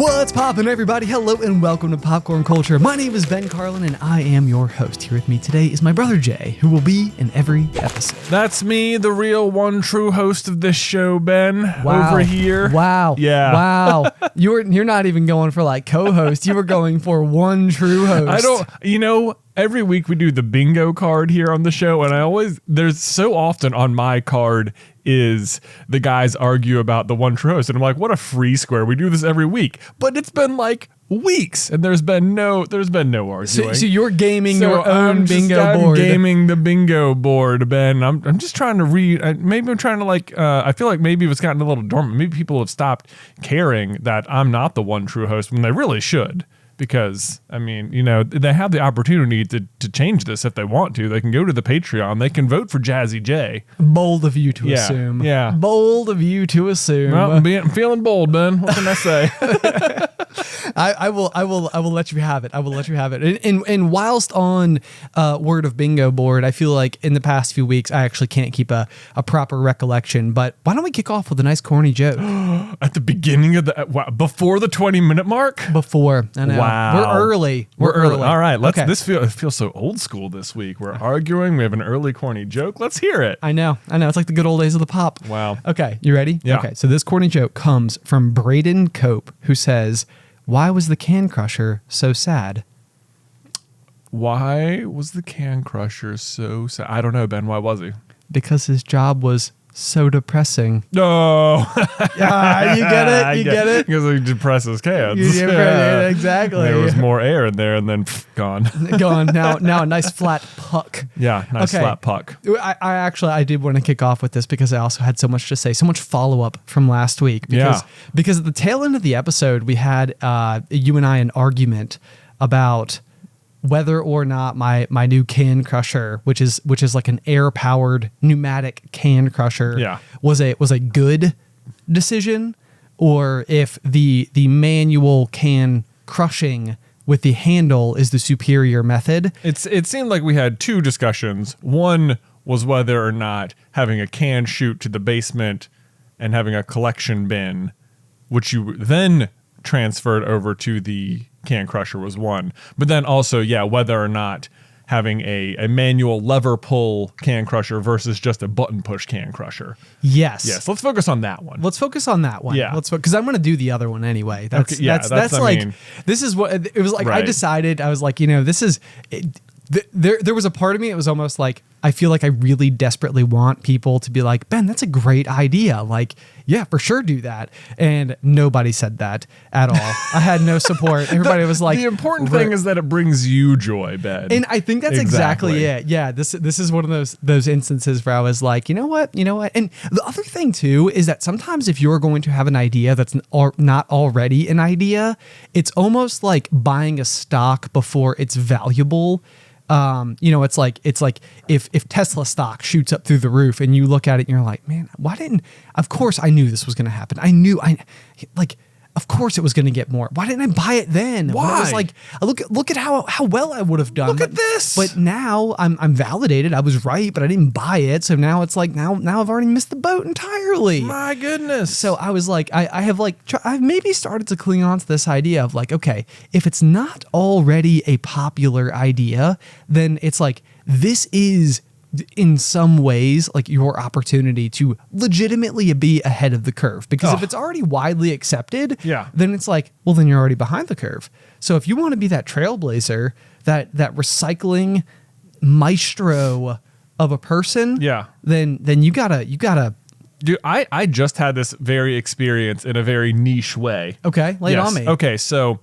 What's poppin', everybody? Hello and welcome to Popcorn Culture. My name is Ben Carlin and I am your host. Here with me today is my brother Jay, who will be in every episode. That's me, the real one true host of this show, Ben. Wow. Over here. Wow. Yeah. Wow. You're not even going for like co-host. You were going for one true host. Every week we do the bingo card here on the show, and there's so often on my card is the guys argue about the one true host, and I'm like, what a free square. We do this every week, but it's been like weeks, and there's been no arguing. So you're gaming your own bingo board. I'm gaming the bingo board, Ben. I'm just trying to read. Maybe I'm trying to I feel like maybe it's gotten a little dormant. Maybe people have stopped caring that I'm not the one true host when they really should. Because, they have the opportunity to change this if they want to. They can go to the Patreon. They can vote for Jazzy J. Bold of you to assume. Yeah. Bold of you to assume. Well, I'm feeling bold, Ben. What can I say? I will let you have it. I will let you have it. And whilst on word of bingo board, I feel like in the past few weeks, I actually can't keep a proper recollection. But why don't we kick off with a nice corny joke? At the beginning of before the 20-minute mark? Before. I know. Wow. We're early. We're early. All right. Okay. It feels so old school this week. We're arguing. We have an early corny joke. Let's hear it. I know. It's like the good old days of the pop. Wow. Okay. You ready? Yeah. Okay. So this corny joke comes from Braden Cope, who says, "Why was the can crusher so sad?" Why was the can crusher so sad? I don't know, Ben. Why was he? Because his job was so depressing. No. Yeah, you get it? You get it? Because he depresses cans. Exactly. There was more air in there and then gone. Gone. Now a nice flat puck. Yeah, nice flat puck. I did want to kick off with this because I also had so much to say, so much follow-up from last week. Because at the tail end of the episode, we had you and I an argument about whether or not my new can crusher, which is like an air-powered pneumatic can crusher, was a good decision, or if the manual can crushing with the handle is the superior method. It seemed like we had two discussions. One was whether or not having a can chute to the basement and having a collection bin, which you then transferred over to the can crusher, was one. But then also, whether or not having a manual lever pull can crusher versus just a button push can crusher. Yes. Let's focus on that one. Let's focus on that one. Yeah. Because I'm going to do the other one anyway. This is what it was like. Right. I decided, I was like, this is there was a part of me, it was almost like, I feel like I really desperately want people to be like, Ben, that's a great idea. Like, yeah, for sure do that. And nobody said that at all. I had no support. Everybody was like, the important thing is that it brings you joy, Ben. And I think that's exactly it. Yeah, this is one of those instances where I was like, you know what? And the other thing too is that sometimes if you're going to have an idea that's not already an idea, it's almost like buying a stock before it's valuable. It's like if Tesla stock shoots up through the roof and you look at it and you're like, man, of course I knew this was going to happen. Of course it was going to get more. Why didn't I buy it then? Why? I was like, look at how well I would have done. Look at this. But now I'm validated. I was right, but I didn't buy it. So now it's like, now I've already missed the boat entirely. My goodness. So I was like, I've maybe started to cling on to this idea of like, okay, if it's not already a popular idea, then it's like, this is in some ways like your opportunity to legitimately be ahead of the curve, because if it's already widely accepted, then it's like, well, then you're already behind the curve. So if you want to be that trailblazer, that recycling maestro of a person, then you gotta. Dude, I just had this very experience in a very niche way. Okay, lay it on me. Okay, so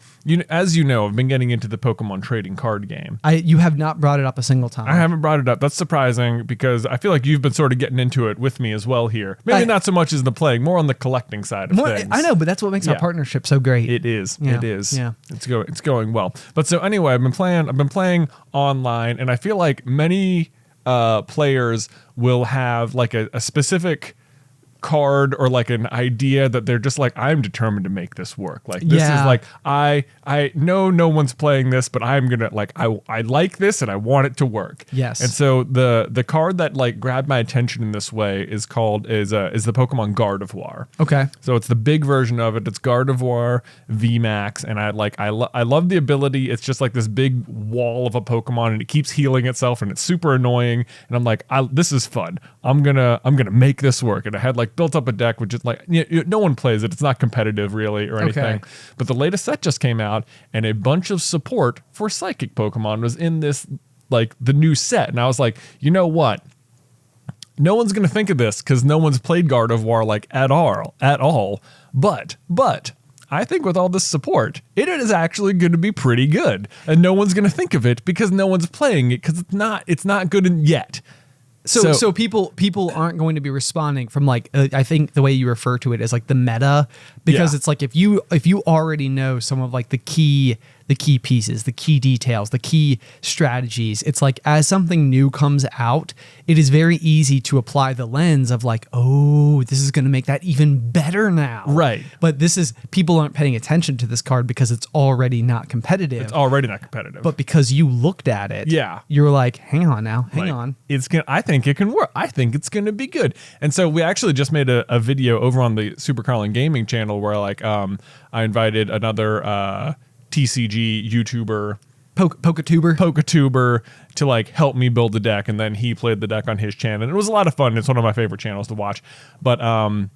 as you know, I've been getting into the Pokemon trading card game. You have not brought it up a single time. I haven't brought it up. That's surprising because I feel like you've been sort of getting into it with me as well here. Maybe not so much as the playing, more on the collecting side of things. I know, but that's what makes our partnership so great. It is. Yeah. It is. Yeah. It's going well. But so anyway, I've been playing online, and I feel like many players will have like a specific card or like an idea that they're just like, I'm determined to make this work. Like this is like, I know no one's playing this, but I'm gonna like, I like this and I want it to work. Yes. And so the card that like grabbed my attention in this way is the Pokemon Gardevoir. Okay. So it's the big version of it. It's Gardevoir VMAX, and I love the ability. It's just like this big wall of a Pokemon, and it keeps healing itself, and it's super annoying. And I'm like, this is fun. I'm gonna make this work. And I had like built up a deck which is like no one plays it. It's not competitive really or anything. Okay. But the latest set just came out, and a bunch of support for Psychic Pokemon was in this like the new set, and I was like, you know what? No one's going to think of this because no one's played Gardevoir like at all. But I think with all this support, it is actually going to be pretty good. And no one's going to think of it because no one's playing it because it's not good yet. So people aren't going to be responding from like I think the way you refer to it is like the meta, because it's like if you already know some of like the key pieces, the key details, the key strategies, it's like as something new comes out, it is very easy to apply the lens of like, oh, this is going to make that even better now. Right. But people aren't paying attention to this card because it's already not competitive. It's already not competitive. But because you looked at it, you were like, hang on now, hang on. I think it can work. I think it's going to be good. And so we actually just made a video over on the Super Carlin Gaming channel where like I invited another TCG YouTuber, Pokatuber, to like help me build the deck, and then he played the deck on his channel, and it was a lot of fun. It's one of my favorite channels to watch. But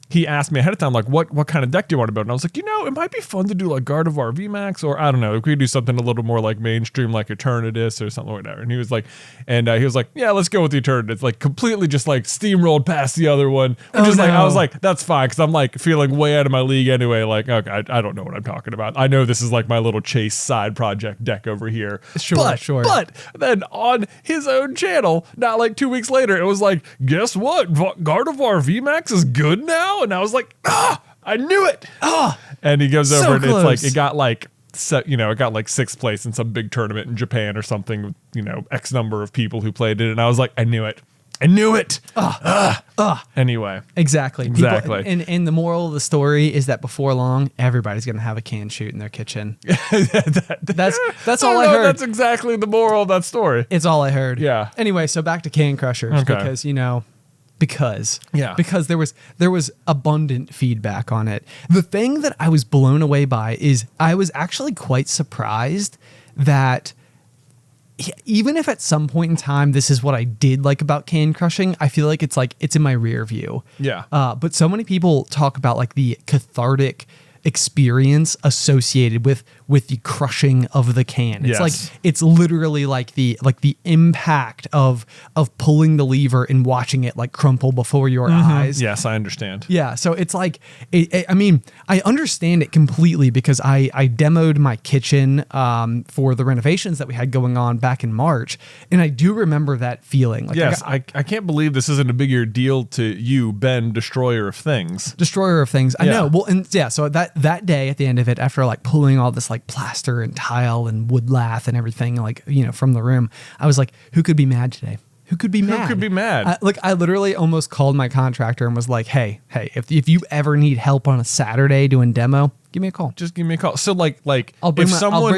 he asked me ahead of time like, what kind of deck do you want to build? And I was like, it might be fun to do like Gardevoir VMAX, or I don't know, if we could do something a little more like mainstream, like Eternatus or something like that. And he was like, yeah, let's go with the Eternatus. Like completely just like steamrolled past the other one, which is like, I was like, that's fine, because I'm like feeling way out of my league anyway. Like, okay, I don't know what I'm talking about. I know this is like my little chase side project deck over here. Sure. But then on his own channel, not like 2 weeks later, it was like, guess what? Gardevoir VMAX is good now? And I was like, I knew it. And he goes over and it's like, it got like, it got like 6th place in some big tournament in Japan or something, X number of people who played it. And I was like, I knew it. Anyway. Exactly. And the moral of the story is that before long, everybody's going to have a can shoot in their kitchen. That's all I heard. That's exactly the moral of that story. It's all I heard. Yeah. Anyway, so back to Can Crushers, because there was abundant feedback on it. The thing that I was blown away by is I was actually quite surprised that even if at some point in time this is what I did like about can crushing, I feel like it's in my rear view. Yeah. But so many people talk about like the cathartic experience associated with the crushing of the can. It's like it's literally like the impact of pulling the lever and watching it like crumple before your eyes. Yes, I understand. Yeah, so it's like I mean, I understand it completely because I demoed my kitchen for the renovations that we had going on back in March, and I do remember that feeling. Like I can't believe this isn't a bigger deal to you, Ben, Destroyer of Things. I know. Well, and yeah, so that day at the end of it, after like pulling all this like plaster and tile and wood lath and everything like from the room, I was like, who could be mad today? Who could be mad? I literally almost called my contractor and was like, hey, if you ever need help on a Saturday doing demo, give me a call. Just give me a call. So like I'll bring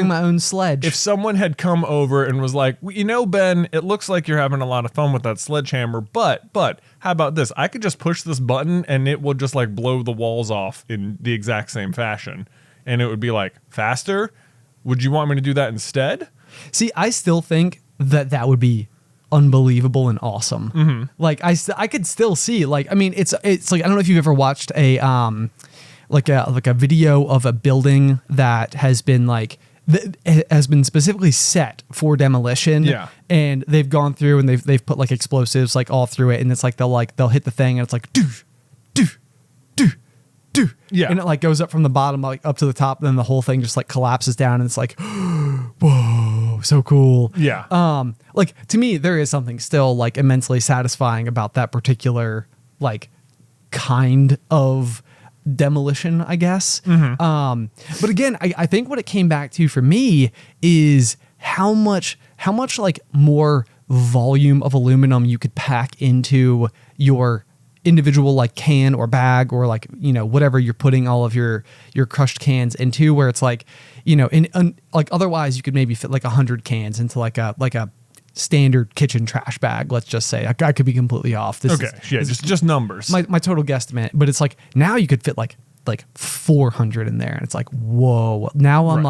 my own sledge. If someone had come over and was like, Ben, it looks like you're having a lot of fun with that sledgehammer, but how about this? I could just push this button and it will just like blow the walls off in the exact same fashion. And it would be like faster. Would you want me to do that instead? See, I still think that would be unbelievable and awesome. Mm-hmm. Like I could still see, like, I mean, it's like, I don't know if you've ever watched a video of a building that has been specifically set for demolition. Yeah. And they've gone through and they've put like explosives like all through it, and it's like they'll hit the thing and it's like doo. Yeah. And it like goes up from the bottom like up to the top, then the whole thing just like collapses down and it's like whoa, so cool. Yeah. Like to me there is something still like immensely satisfying about that particular like kind of demolition, I guess. Mm-hmm. But again, I think what it came back to for me is how much like more volume of aluminum you could pack into your individual like can or bag or like, you know, whatever you're putting all of your crushed cans into, where it's like, you know, like otherwise you could maybe fit like 100 cans into like a standard kitchen trash bag. Let's just say I could be completely off. This is just numbers. My total guesstimate, but it's like now you could fit like 400 in there, and it's like, whoa. Now I'm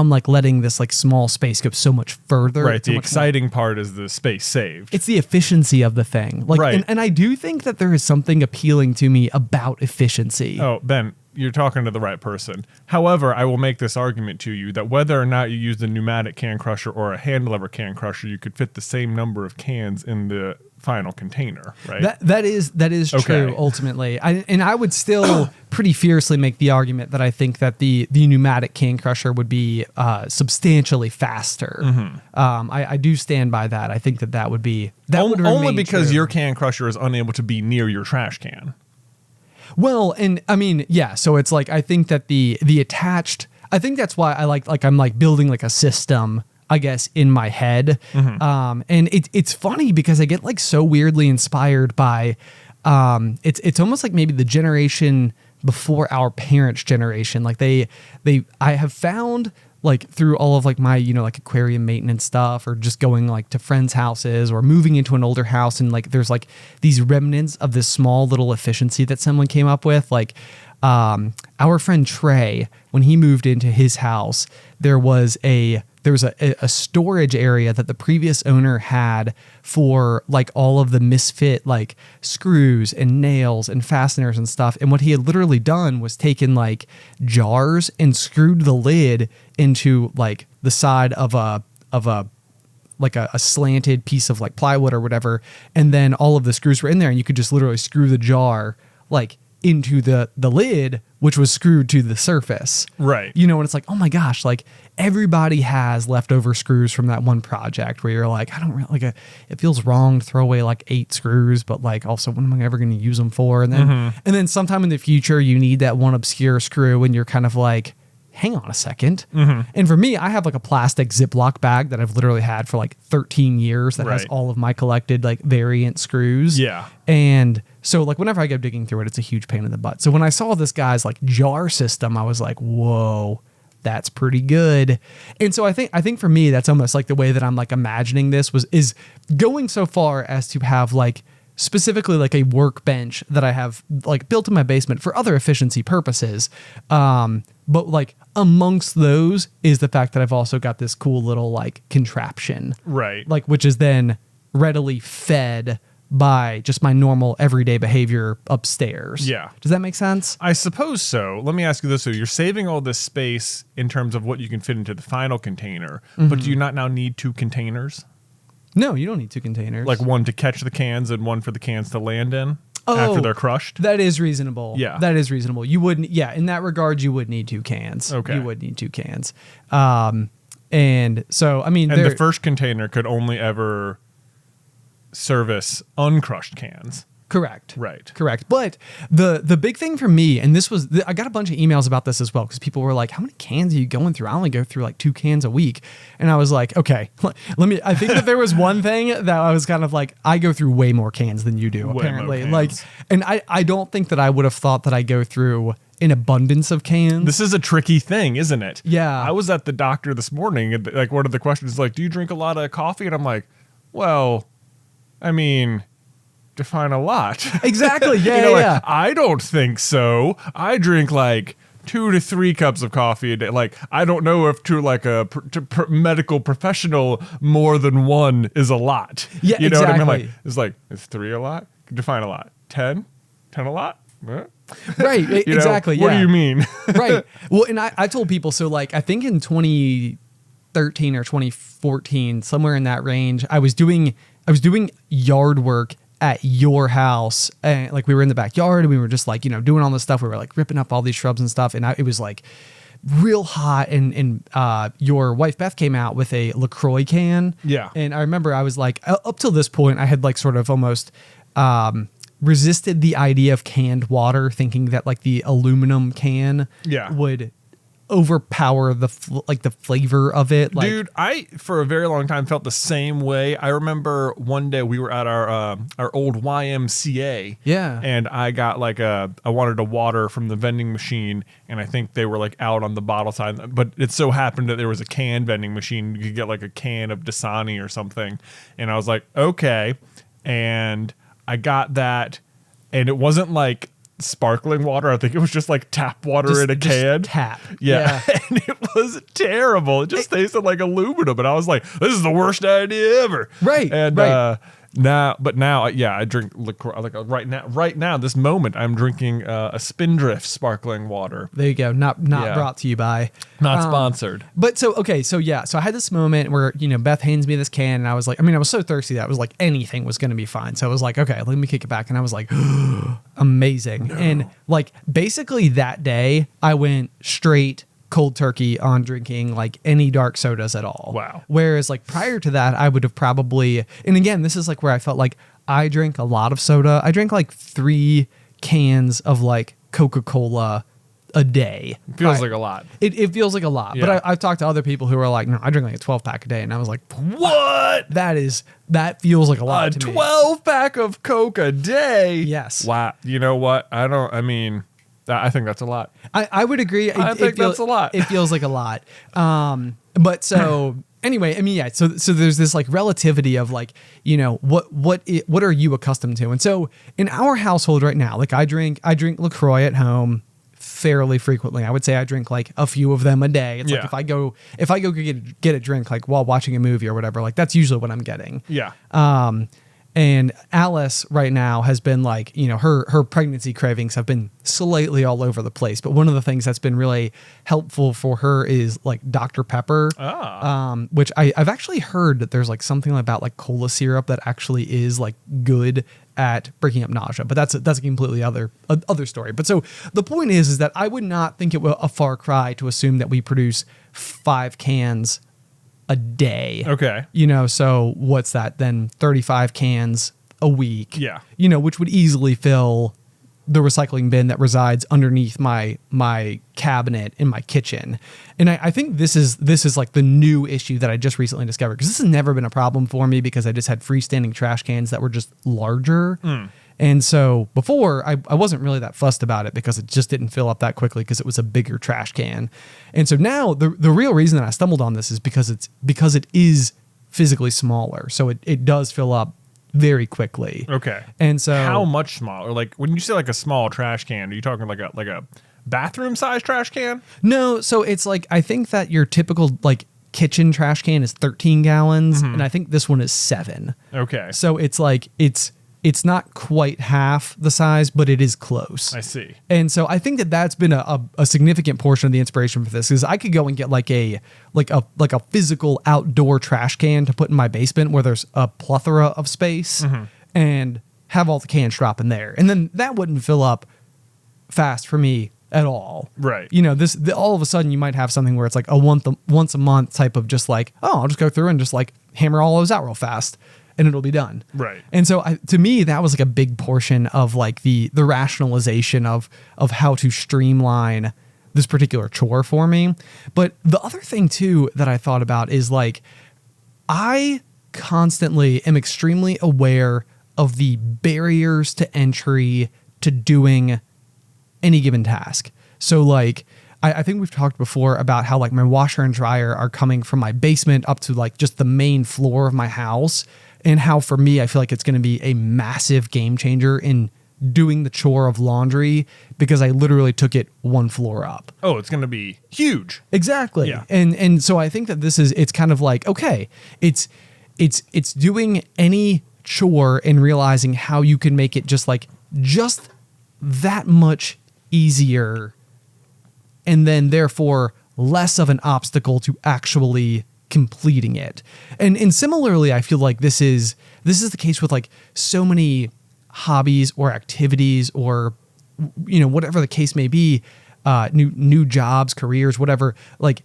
like letting this like small space go so much further. Right. So the exciting part is the space saved. It's the efficiency of the thing. Like, right. And I do think that there is something appealing to me about efficiency. Oh, Ben, you're talking to the right person. However, I will make this argument to you that whether or not you use the pneumatic can crusher or a hand lever can crusher, you could fit the same number of cans in the final container, right? That is true ultimately. I would still pretty fiercely make the argument that I think that the pneumatic can crusher would be substantially faster. I do stand by that. I think that would be would only because true. your can crusher is unable to be near your trash can. Well, and I mean, yeah, so it's like I think that the attached, I think that's why I'm like building like a system, I guess, in my head. And it's funny because I get like so weirdly inspired by it's almost like maybe the generation before our parents' generation. Like I have found like through all of like my, you know, like aquarium maintenance stuff, or just going like to friends' houses or moving into an older house, and like there's like these remnants of this small little efficiency that someone came up with. Like our friend Trey, when he moved into his house, there was a storage area that the previous owner had for like all of the misfit like screws and nails and fasteners and stuff. And what he had literally done was taken like jars and screwed the lid into like the side of a slanted piece of like plywood or whatever. And then all of the screws were in there, and you could just literally screw the jar like into the lid, which was screwed to the surface. Right. You know, and it's like, oh my gosh, like everybody has leftover screws from that one project where you're like, I don't really it feels wrong to throw away like 8 screws, but like also what am I ever going to use them for? And then sometime in the future you need that one obscure screw, and you're kind of like, hang on a second. And for me, I have like a plastic Ziploc bag that I've literally had for like 13 years that has all of my collected like variant screws. Yeah. And so like whenever I go digging through it, it's a huge pain in the butt. So when I saw this guy's like jar system, I was like, whoa, that's pretty good. And so I think for me, that's almost like the way that I'm like imagining this is going so far as to have like specifically like a workbench that I have like built in my basement for other efficiency purposes. But like amongst those is the fact that I've also got this cool little like contraption, right? Like, which is then readily fed by just my normal everyday behavior upstairs. Yeah. Does that make sense? I suppose so. Let me ask you this. So you're saving all this space in terms of what you can fit into the final container, but do you not now need 2 containers? No, you don't need 2 containers. Like one to catch the cans and one for the cans to land in after they're crushed? That is reasonable. Yeah. That is reasonable. You wouldn't, in that regard, you would need 2 cans. Okay. You would need 2 cans. And so, I mean, and the first container could only ever service uncrushed cans. Correct. Right. Correct. But the big thing for me, and this was, I got a bunch of emails about this as well, because people were like, how many cans are you going through? I only go through like 2 cans a week. And I was like, okay, I think that there was one thing that I was kind of like, I go through way more cans than you do, apparently. Like, and I don't think that I would have thought that I go through an abundance of cans. This is a tricky thing, isn't it? Yeah. I was at the doctor this morning, and like one of the questions is like, do you drink a lot of coffee? And I'm like, well, I mean, define a lot. Exactly. Yeah. You know, yeah. Like, I don't think so. I drink like 2 to 3 cups of coffee a day. Like, I don't know if to like a medical professional, more than 1 is a lot. Yeah, you know exactly. what I mean? Like, is 3 a lot? Define a lot. 10? 10 a lot? Right. Exactly. What do you mean? Right. Well, and I told people, so like, I think in 2013 or 2014, somewhere in that range, I was doing yard work at your house, and like we were in the backyard and we were just like, you know, doing all this stuff. We were like ripping up all these shrubs and stuff, and it was like real hot, and your wife Beth came out with a LaCroix can. Yeah. And I remember I was like, up till this point I had like sort of almost resisted the idea of canned water, thinking that like the aluminum can would overpower the flavor of it. Like, Dude, I for a very long time felt the same way. I remember one day we were at our old YMCA. Yeah. And I got I wanted a water from the vending machine, and I think they were like out on the bottle side, but it so happened that there was a can vending machine. You could get like a can of Dasani or something. And I was like, okay. And I got that, and it wasn't like sparkling water. I think it was just like tap water in a can. Tap. Yeah. And it was terrible. It just tasted like aluminum. And I was like, this is the worst idea ever. Right. And right. now, I drink liqueur. Like right now, this moment, I'm drinking a Spindrift sparkling water. There you go. Not brought to you by. Not sponsored. But so I had this moment where, Beth hands me this can, and I was like, I was so thirsty that I was like, anything was going to be fine. So I was like, okay, let me kick it back. And I was like, amazing. No. And like, basically that day I went straight cold turkey on drinking like any dark sodas at all. Wow. Whereas like prior to that, I would have probably, and again, this is like where I felt like I drink a lot of soda. I drank like 3 cans of like Coca-Cola a day. Feels like a lot. It feels like a lot. Yeah. But I've talked to other people who are like, no, I drink like a 12-pack a day. And I was like, what? That feels like a lot to me. 12-pack of Coke a day? Yes. Wow. You know what? I think that's a lot. I would agree. I think that's a lot. It feels like a lot. But so anyway, yeah. So there's this like relativity of like, what are you accustomed to? And so in our household right now, like I drink LaCroix at home fairly frequently. I would say I drink like a few of them a day. It's like if I go get a drink like while watching a movie or whatever, like that's usually what I'm getting. Yeah. And Alice right now has been like, her pregnancy cravings have been slightly all over the place. But one of the things that's been really helpful for her is like Dr. Pepper, which I've actually heard that there's like something about like cola syrup that actually is like good at breaking up nausea. But that's a completely other story. But so the point is that I would not think it were a far cry to assume that we produce 5 cans a day. Okay. So what's that then? 35 cans a week. Yeah. Which would easily fill the recycling bin that resides underneath my cabinet in my kitchen. And I think this is like the new issue that I just recently discovered, because this has never been a problem for me because I just had freestanding trash cans that were just larger. And so before I wasn't really that fussed about it because it just didn't fill up that quickly because it was a bigger trash can. And so now the real reason that I stumbled on this is because it is physically smaller. So it does fill up very quickly. Okay. And so how much smaller? Like when you say like a small trash can, are you talking like a bathroom size trash can? No. So it's like, I think that your typical like kitchen trash can is 13 gallons. And I think this one is 7. Okay. So it's like, it's not quite half the size, but it is close. I see. And so I think that that's been a significant portion of the inspiration for this, is I could go and get like a physical outdoor trash can to put in my basement where there's a plethora of space and have all the cans drop in there. And then that wouldn't fill up fast for me at all. Right. All of a sudden you might have something where it's like a once a month type of just like, oh, I'll just go through and just like hammer all those out real fast and it'll be done. Right. And so to me, that was like a big portion of like the rationalization of how to streamline this particular chore for me. But the other thing too that I thought about is like, I constantly am extremely aware of the barriers to entry to doing any given task. So like, I think we've talked before about how like my washer and dryer are coming from my basement up to like just the main floor of my house, and how for me, I feel like it's going to be a massive game changer in doing the chore of laundry because I literally took it 1 floor up. Oh, it's going to be huge. Exactly. Yeah. And so I think that it's kind of like, okay, it's doing any chore and realizing how you can make it just that much easier, and then therefore less of an obstacle to actually completing it. And similarly, I feel like this is the case with like so many hobbies or activities or whatever the case may be, new jobs, careers, whatever. Like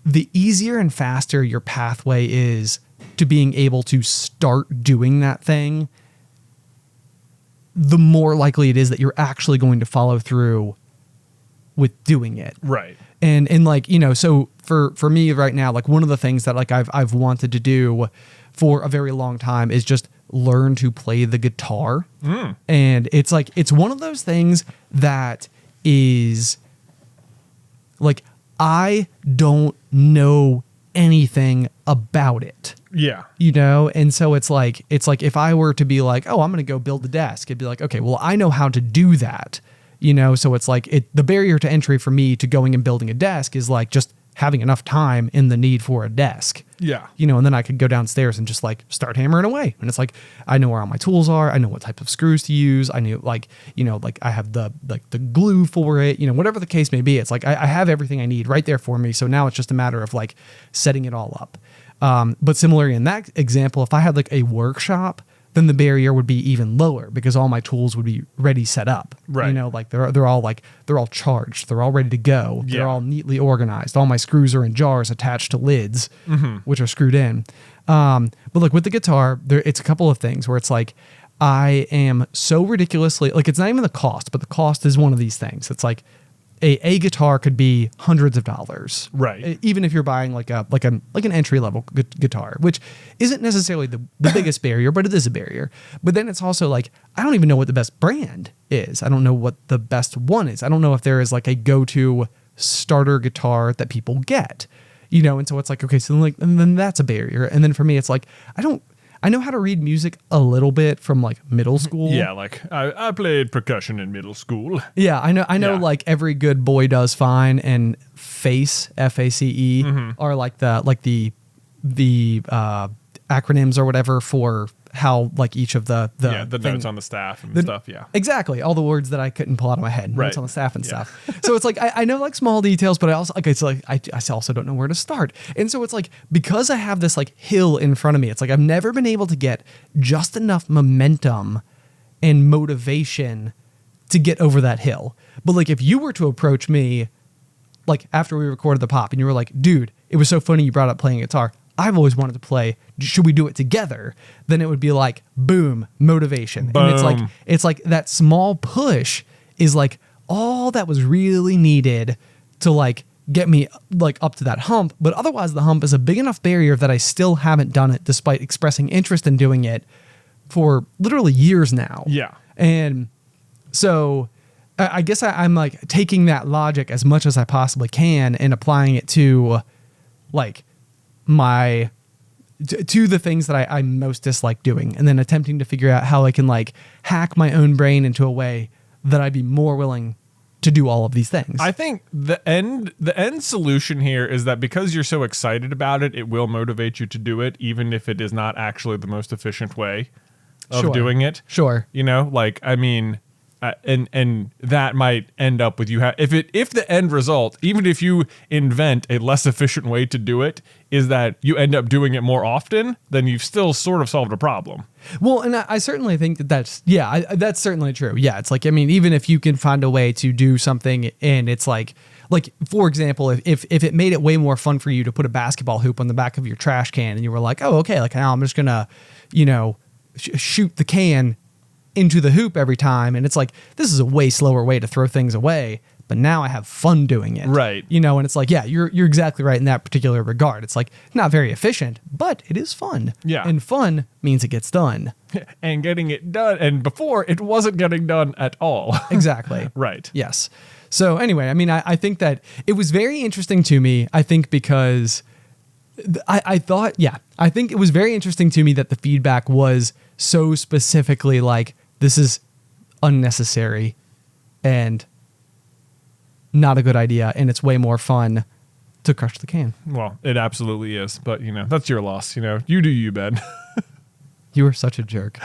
the easier and faster your pathway is to being able to start doing that thing, the more likely it is that you're actually going to follow through with doing it. Right. And like, you know, so for me right now, like one of the things that like I've wanted to do for a very long time is just learn to play the guitar. And it's like, it's one of those things that is like, I don't know anything about it. Yeah. You know, and so it's like if I were to be like, oh, I'm going to go build a desk, it'd be like, okay, well, I know how to do that. You know, so it's like the barrier to entry for me to going and building a desk is like just having enough time in the need for a desk. Yeah. You know, and then I could go downstairs and just like start hammering away. And it's like, I know where all my tools are. I know what type of screws to use. I knew like, you know, like I have the glue for it, you know, whatever the case may be. It's like, I have everything I need right there for me. So now it's just a matter of like setting it all up. But similarly in that example, if I had like a workshop, then the barrier would be even lower because all my tools would be ready set up. Right. You know, like they're all charged. They're all ready to go. Yeah. They're all neatly organized. All my screws are in jars attached to lids, which are screwed in. But like with the guitar, it's a couple of things where it's like, I am so ridiculously, like it's not even the cost, but the cost is one of these things. It's like a guitar could be hundreds of dollars, Right. Even if you're buying like an entry level guitar, which isn't necessarily the biggest barrier, but it is a barrier. But then it's also like, I don't even know what the best brand is. I don't know what the best one is. I don't know if there is like a go-to starter guitar that people get, you know? And so it's like, okay, so like, and then that's a barrier. And then for me, it's like, I know how to read music a little bit from like middle school. Yeah, like I played percussion in middle school. Yeah, I know Yeah. like every good boy does fine and FACE, FACE are like the acronyms or whatever for how like each of the notes on the staff and stuff. Yeah. Exactly. All the words that I couldn't pull out of my head. Right. Notes on the staff and Yeah. stuff. So it's like, I know like small details, but I also, like, it's like, I also don't know where to start. And so it's like, because I have this like hill in front of me, it's like, I've never been able to get just enough momentum and motivation to get over that hill. But like, if you were to approach me, like after we recorded the pop and you were like, dude, it was so funny you brought up playing guitar. I've always wanted to play. Should we do it together? Then it would be like, boom, motivation. Boom. And it's like that small push is like all that was really needed to like get me like up to that hump. But otherwise the hump is a big enough barrier that I still haven't done it despite expressing interest in doing it for literally years now. Yeah. And so I guess I'm like taking that logic as much as I possibly can and applying it to like to the things that I most dislike doing, and then attempting to figure out how I can like hack my own brain into a way that I'd be more willing to do all of these things. I think the end solution here is that because you're so excited about it, it will motivate you to do it, even if it is not actually the most efficient way of Sure. doing it. Sure. You know, like, I mean, and that might end up with you. If the end result, even if you invent a less efficient way to do it, is that you end up doing it more often, then you've still sort of solved a problem. Well, and I certainly think that's certainly true. Yeah, it's like, I mean, even if you can find a way to do something and it's like, for example, if it made it way more fun for you to put a basketball hoop on the back of your trash can and you were like, oh, okay, like now I'm just going to, you know, shoot the can into the hoop every time. And it's like, this is a way slower way to throw things away, but now I have fun doing it. Right. You know, and it's like, yeah, you're exactly right in that particular regard. It's like not very efficient, but it is fun. Yeah. And fun means it gets done. And getting it done. And before, it wasn't getting done at all. Exactly. Right. Yes. So anyway, I mean, I think that it was very interesting to me, I think, because I think it was very interesting to me that the feedback was so specifically like, this is unnecessary and not a good idea, and it's way more fun to crush the can. Well, it absolutely is. But, you know, that's your loss. You know, you do you, Ben. You are such a jerk.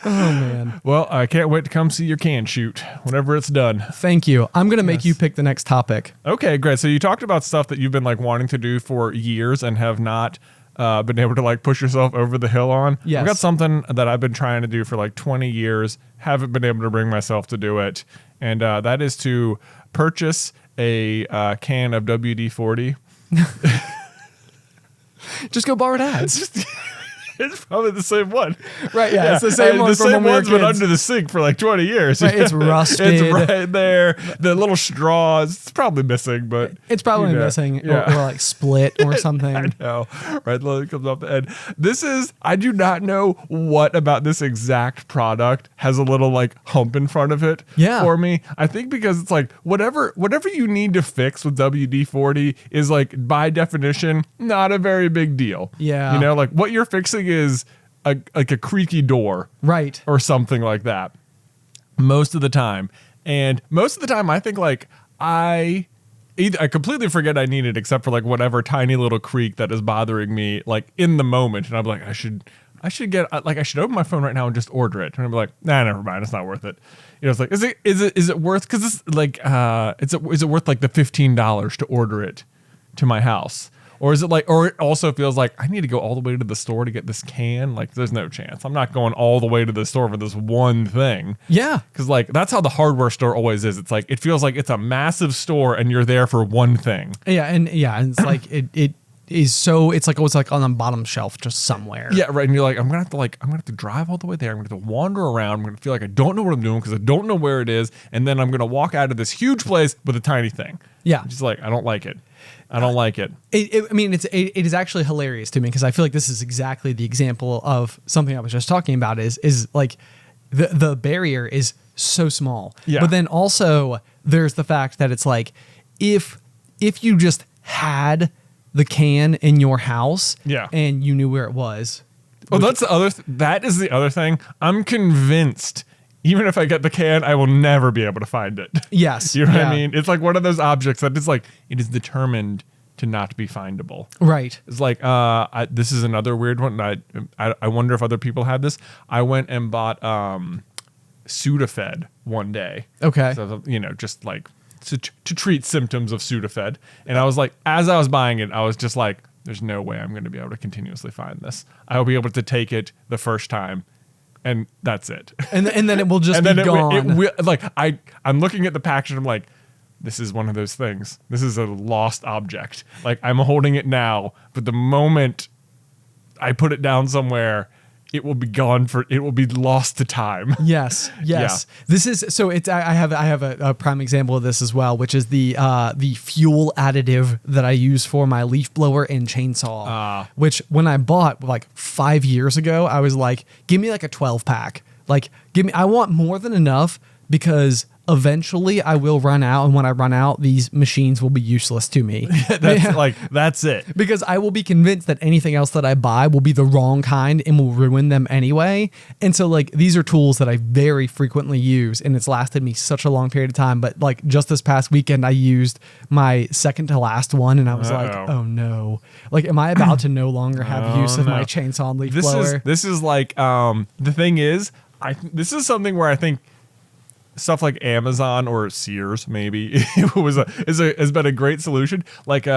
Oh, man. Well, I can't wait to come see your can shoot whenever it's done. Thank you. I'm going to make Yes. you pick the next topic. Okay, great. So you talked about stuff that you've been like wanting to do for years and have not been able to like push yourself over the hill on. Yes. I've got something that I've been trying to do for like 20 years, haven't been able to bring myself to do it. And that is to purchase a can of WD-40. Just go borrow Dad's. It's probably the same one. Right, yeah. It's the same and one the from when same we were one's been kids. under the sink for like 20 years. Right, it's rusted. It's right there. The little straws. It's probably missing, but It's probably missing or like split or something. I know. Right, it comes off the end. I do not know what about this exact product has a little like hump in front of it for me. I think because it's like whatever you need to fix with WD-40 is like by definition not a very big deal. Yeah. You know, like what you're fixing is like a creaky door. Right. Or something like that. Most of the time. And most of the time I think like I completely forget I need it except for like whatever tiny little creak that is bothering me like in the moment. And I'm like, I should open my phone right now and just order it. And I'm like, nah, never mind. It's not worth it. You know, it's like, is it worth, cause it's like, is it worth like the $15 to order it to my house? Or is it like, or it also feels like I need to go all the way to the store to get this can? Like, there's no chance. I'm not going all the way to the store for this one thing. Yeah. Because, like, that's how the hardware store always is. It's like, it feels like it's a massive store and you're there for one thing. Yeah. And it's like, it is so, it's like, oh, it's like on the bottom shelf just somewhere. Yeah, right. And you're like, I'm going to have to drive all the way there. I'm going to have to wander around. I'm going to feel like I don't know what I'm doing because I don't know where it is. And then I'm going to walk out of this huge place with a tiny thing. Yeah. Just like, I don't like it. I don't like it. It is actually hilarious to me because I feel like this is exactly the example of something I was just talking about is like the barrier is so small. Yeah. But then also there's the fact that it's like if you just had the can in your house and you knew where it was. Oh, that's the other that is the other thing. I'm convinced even if I get the can, I will never be able to find it. Yes. You know what I mean? It's like one of those objects that is like, it is determined to not be findable. Right. It's like, this is another weird one. I wonder if other people have this. I went and bought Sudafed one day. Okay. So, you know, just like to treat symptoms of Sudafed. And I was like, as I was buying it, I was just like, there's no way I'm going to be able to continuously find this. I'll be able to take it the first time. And that's it. And then it will just be gone. I'm looking at the package and I'm like, this is one of those things. This is a lost object. Like I'm holding it now, but the moment I put it down somewhere, it will be gone it will be lost to time. Yes. Yeah. This is so it's I have a prime example of this as well, which is the fuel additive that I use for my leaf blower and chainsaw. Which when I bought like 5 years ago, I was like, give me like a 12 pack. Like I want more than enough because eventually I will run out, and when I run out, these machines will be useless to me. That's it. Because I will be convinced that anything else that I buy will be the wrong kind and will ruin them anyway. And so like these are tools that I very frequently use, and it's lasted me such a long period of time. But like just this past weekend, I used my second to last one, and I was like, oh no. Like, am I about to no longer have use of my chainsaw and leaf blower? This is like, the thing is, this is something where I think stuff like Amazon or Sears maybe has been a great solution. Like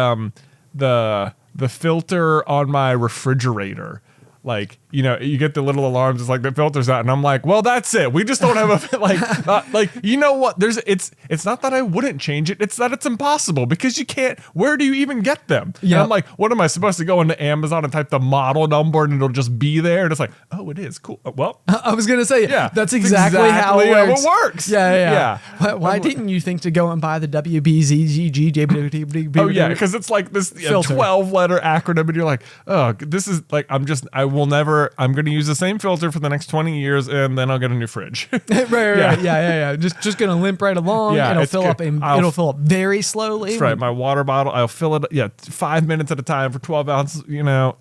the filter on my refrigerator. Like, you know, you get the little alarms. It's like the filter's out, and I'm like, well, that's it. We just don't have a like. You know what? It's not that I wouldn't change it. It's that it's impossible because you can't. Where do you even get them? Yeah. And I'm like, what am I supposed to go into Amazon and type the model number and it'll just be there? And it's like, oh, it is cool. Well, I was gonna say, yeah, that's exactly how it works. Yeah. Why didn't you think to go and buy the WBZGG? Oh yeah, because it's like this 12-letter acronym, and you're like, oh, this is like I'm going to use the same filter for the next 20 years, and then I'll get a new fridge. Right. Yeah. Just going to limp right along. Yeah, it'll fill up. It'll fill up very slowly. That's right. My water bottle, I'll fill it. 5 minutes at a time for 12 ounces. You know,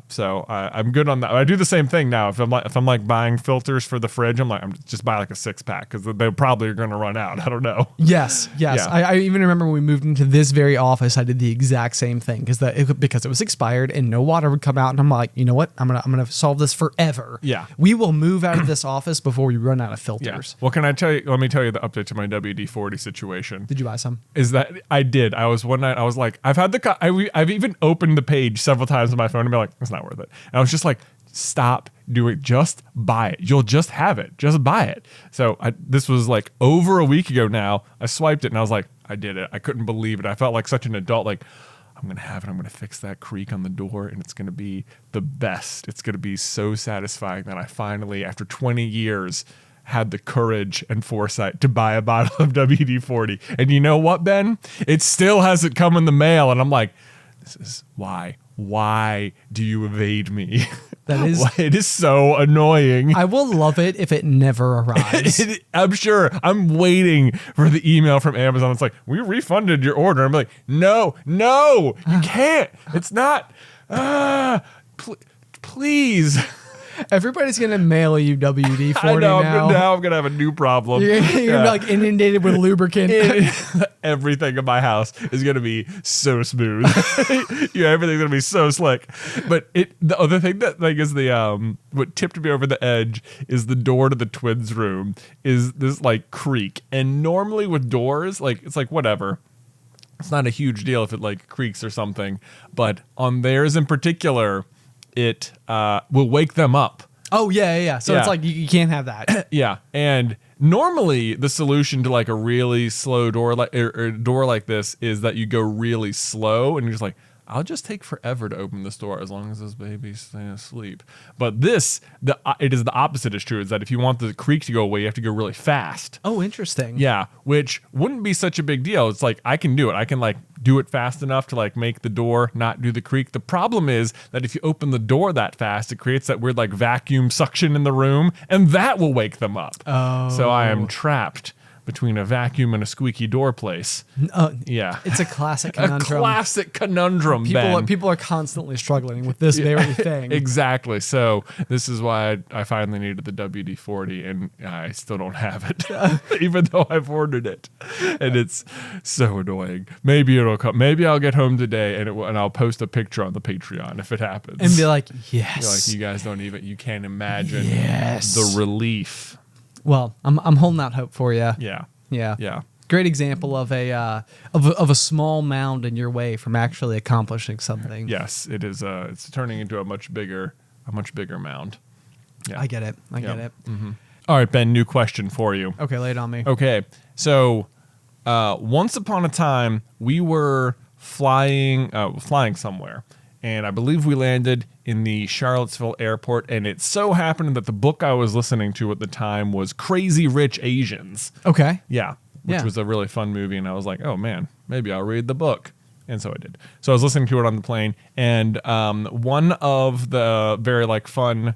So I'm good on that. I do the same thing now. If I'm like buying filters for the fridge, I'm just buy like a 6-pack because they probably are going to run out. I don't know. Yes. Yeah. I even remember when we moved into this very office, I did the exact same thing because it was expired and no water would come out, and I'm like, you know what? I'm gonna solve this forever. Yeah. We will move out of this office before we run out of filters. Well, can I tell you? Let me tell you the update to my WD-40 situation. Did you buy some? Is that I did. I was one night. I was like, I've even opened the page several times on my phone and be like, it's not worth it. And I was just like, stop doing. Just buy it. You'll just have it. Just buy it. So this was like over a week ago now. I swiped it and I was like, I did it. I couldn't believe it. I felt like such an adult. Like, I'm going to have it. I'm going to fix that creak on the door, and it's going to be the best. It's going to be so satisfying that I finally, after 20 years, had the courage and foresight to buy a bottle of WD-40. And you know what, Ben? It still hasn't come in the mail. And I'm like, this is why. Why do you evade me? That is, it is so annoying. I will love it if it never arrives. I'm sure. I'm waiting for the email from Amazon. It's like, we refunded your order. I'm like, no, you can't. It's not. Please. Everybody's gonna mail you WD-40 I know. now. I'm gonna have a new problem. You're gonna be like inundated with lubricant. Everything in my house is gonna be so smooth. Everything's gonna be so slick. But the other thing that like is the what tipped me over the edge is the door to the twins' room is this like creak. And normally with doors, like it's like whatever. It's not a huge deal if it like creaks or something. But on theirs in particular, it will wake them up. Oh, yeah. So it's like you can't have that. Yeah. And normally the solution to like a really slow door like or a door like this is that you go really slow and you're just like, I'll just take forever to open this door as long as this baby's staying asleep. But it is the opposite is true, is that if you want the creak to go away, you have to go really fast. Oh, interesting. Yeah, which wouldn't be such a big deal. It's like, I can do it. I can like do it fast enough to like make the door not do the creak. The problem is that if you open the door that fast, it creates that weird like vacuum suction in the room, and that will wake them up. Oh. So I am trapped between a vacuum and a squeaky door place. Yeah. It's a classic conundrum. A classic conundrum, Ben. People are constantly struggling with this very thing. Exactly. So this is why I finally needed the WD-40, and I still don't have it, even though I've ordered it. And it's so annoying. Maybe it'll come. Maybe I'll get home today, and I'll post a picture on the Patreon if it happens. And be like, yes. You're like, you guys don't even, you can't imagine yes. the relief. Well, I'm holding out hope for you. Yeah. Great example of a small mound in your way from actually accomplishing something. Yes, it is. It's turning into a much bigger mound. Yeah. I get it. I get it. Mm-hmm. All right, Ben. New question for you. Okay, lay it on me. Okay, so once upon a time we were flying somewhere. And I believe we landed in the Charlottesville airport, and it so happened that the book I was listening to at the time was Crazy Rich Asians. Okay. Yeah, which was a really fun movie, and I was like, oh man, maybe I'll read the book. And so I did. So I was listening to it on the plane, and one of the very like fun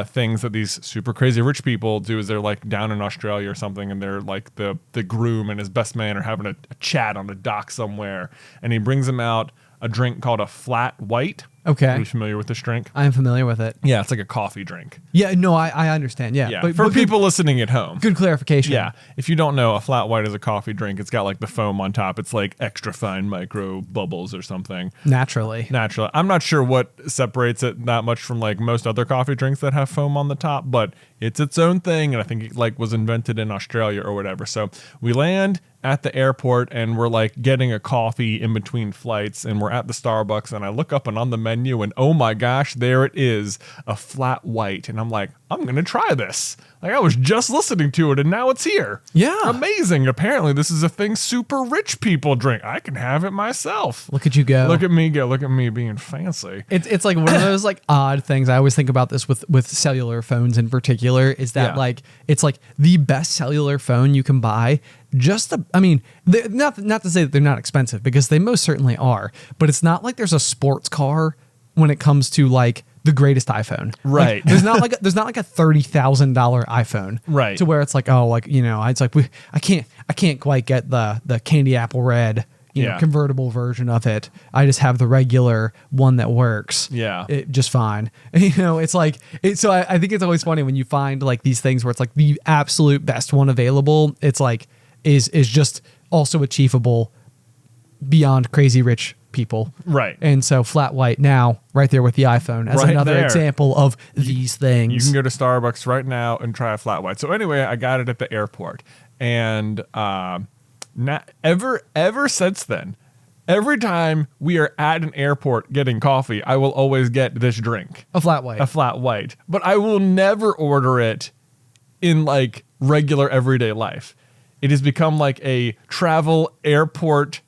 things that these super crazy rich people do is they're like down in Australia or something, and they're like the groom and his best man are having a chat on a dock somewhere, and he brings them out a drink called a flat white. Okay. Are you familiar with this drink? I am familiar with it. Yeah, it's like a coffee drink. Yeah, no, I understand. Yeah. Yeah. For people listening at home. Good clarification. Yeah. If you don't know, a flat white is a coffee drink. It's got like the foam on top. It's like extra fine micro bubbles or something. Naturally. I'm not sure what separates it that much from like most other coffee drinks that have foam on the top, but it's its own thing, and I think it like was invented in Australia or whatever. So we land at the airport, and we're like getting a coffee in between flights, and we're at the Starbucks, and I look up and on the menu, and oh my gosh, there it is, a flat white. And I'm like, I'm going to try this. Like I was just listening to it, and now it's here. Yeah. Amazing. Apparently this is a thing super rich people drink. I can have it myself. Look at you go. Look at me go. Look at me being fancy. It's like one of those like odd things. I always think about this with cellular phones in particular, is that like it's like the best cellular phone you can buy. Not to say that they're not expensive, because they most certainly are, but it's not like there's a sports car when it comes to like the greatest iPhone. Right. Like, there's not like a $30,000 iPhone. Right. To where it's like, oh, like, you know, it's like I can't quite get the candy apple red, you know, convertible version of it. I just have the regular one that works. Yeah. Just fine. You know, it's like so I think it's always funny when you find like these things where it's like the absolute best one available. It's like is just also achievable beyond crazy rich people. Right. And so flat white now right there with the iPhone as right another there. Example of these things. You can go to Starbucks right now and try a flat white. So anyway, I got it at the airport, and ever since then, every time we are at an airport getting coffee, I will always get this drink. A flat white. But I will never order it in like regular everyday life. It has become like a travel airport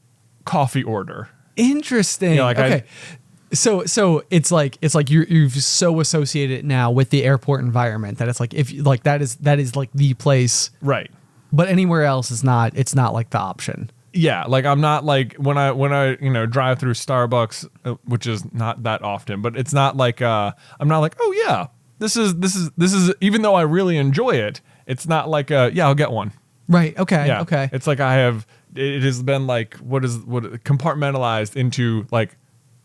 coffee order. Interesting. Yeah, like okay. So it's like you've so associated it now with the airport environment that it's like if like that is like the place, Right. but anywhere else is not. It's not like the option. Yeah, like I'm not like when I drive through Starbucks, which is not that often, but it's not like I'm not like, oh yeah, this is even though I really enjoy it, it's not like yeah, I'll get one. Right. Okay. Yeah. Okay. It's like it has been like what compartmentalized into like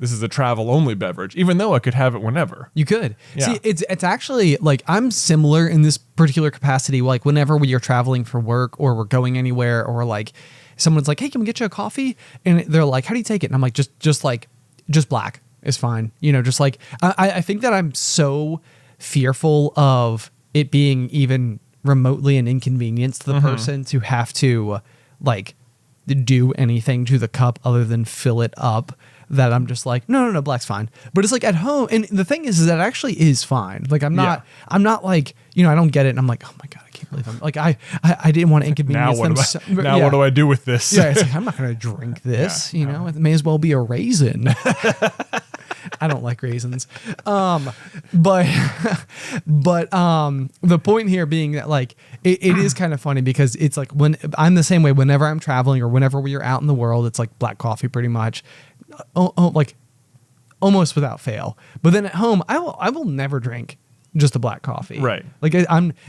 this is a travel only beverage, even though I could have it whenever. You could. Yeah. See, it's actually like I'm similar in this particular capacity. Like whenever we are traveling for work or we're going anywhere or like someone's like, hey, can we get you a coffee? And they're like, how do you take it? And I'm like, just black is fine. Just like I think that I'm so fearful of it being even remotely an inconvenience to the person to have to like do anything to the cup other than fill it up, that I'm just like, no, black's fine. But it's like at home, and the thing is that it actually is fine. Like I'm not like, I don't get it, and I'm like, oh my god, I can't believe I'm like I didn't want to inconvenience them. What do I do with this? Yeah, it's like I'm not gonna drink this. It may as well be a raisin. I don't like raisins. But the point here being that like it is kind of funny because it's like when I'm the same way whenever I'm traveling or whenever we are out in the world, it's like black coffee pretty much. Like almost without fail. But then at home, I will never drink just a black coffee. Right. Like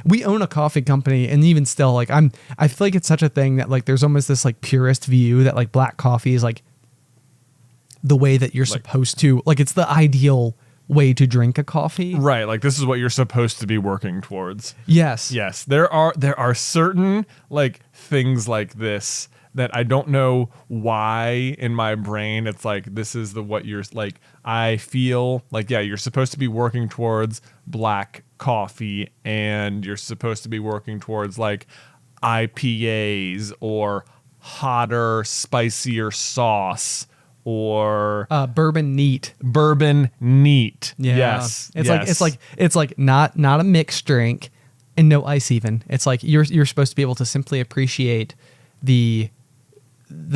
we own a coffee company, and even still, like I feel like it's such a thing that like there's almost this like purist view that like black coffee is like the way that you're supposed to, like it's the ideal way to drink a coffee. Right. Like this is what you're supposed to be working towards. Yes. Yes. There are certain like things like this that I don't know why in my brain it's like this is what you're like. I feel like, yeah, you're supposed to be working towards black coffee, and you're supposed to be working towards like IPAs or hotter, spicier sauce or bourbon neat. Yeah. Yes. It's like not a mixed drink and no ice even. It's like you're supposed to be able to simply appreciate the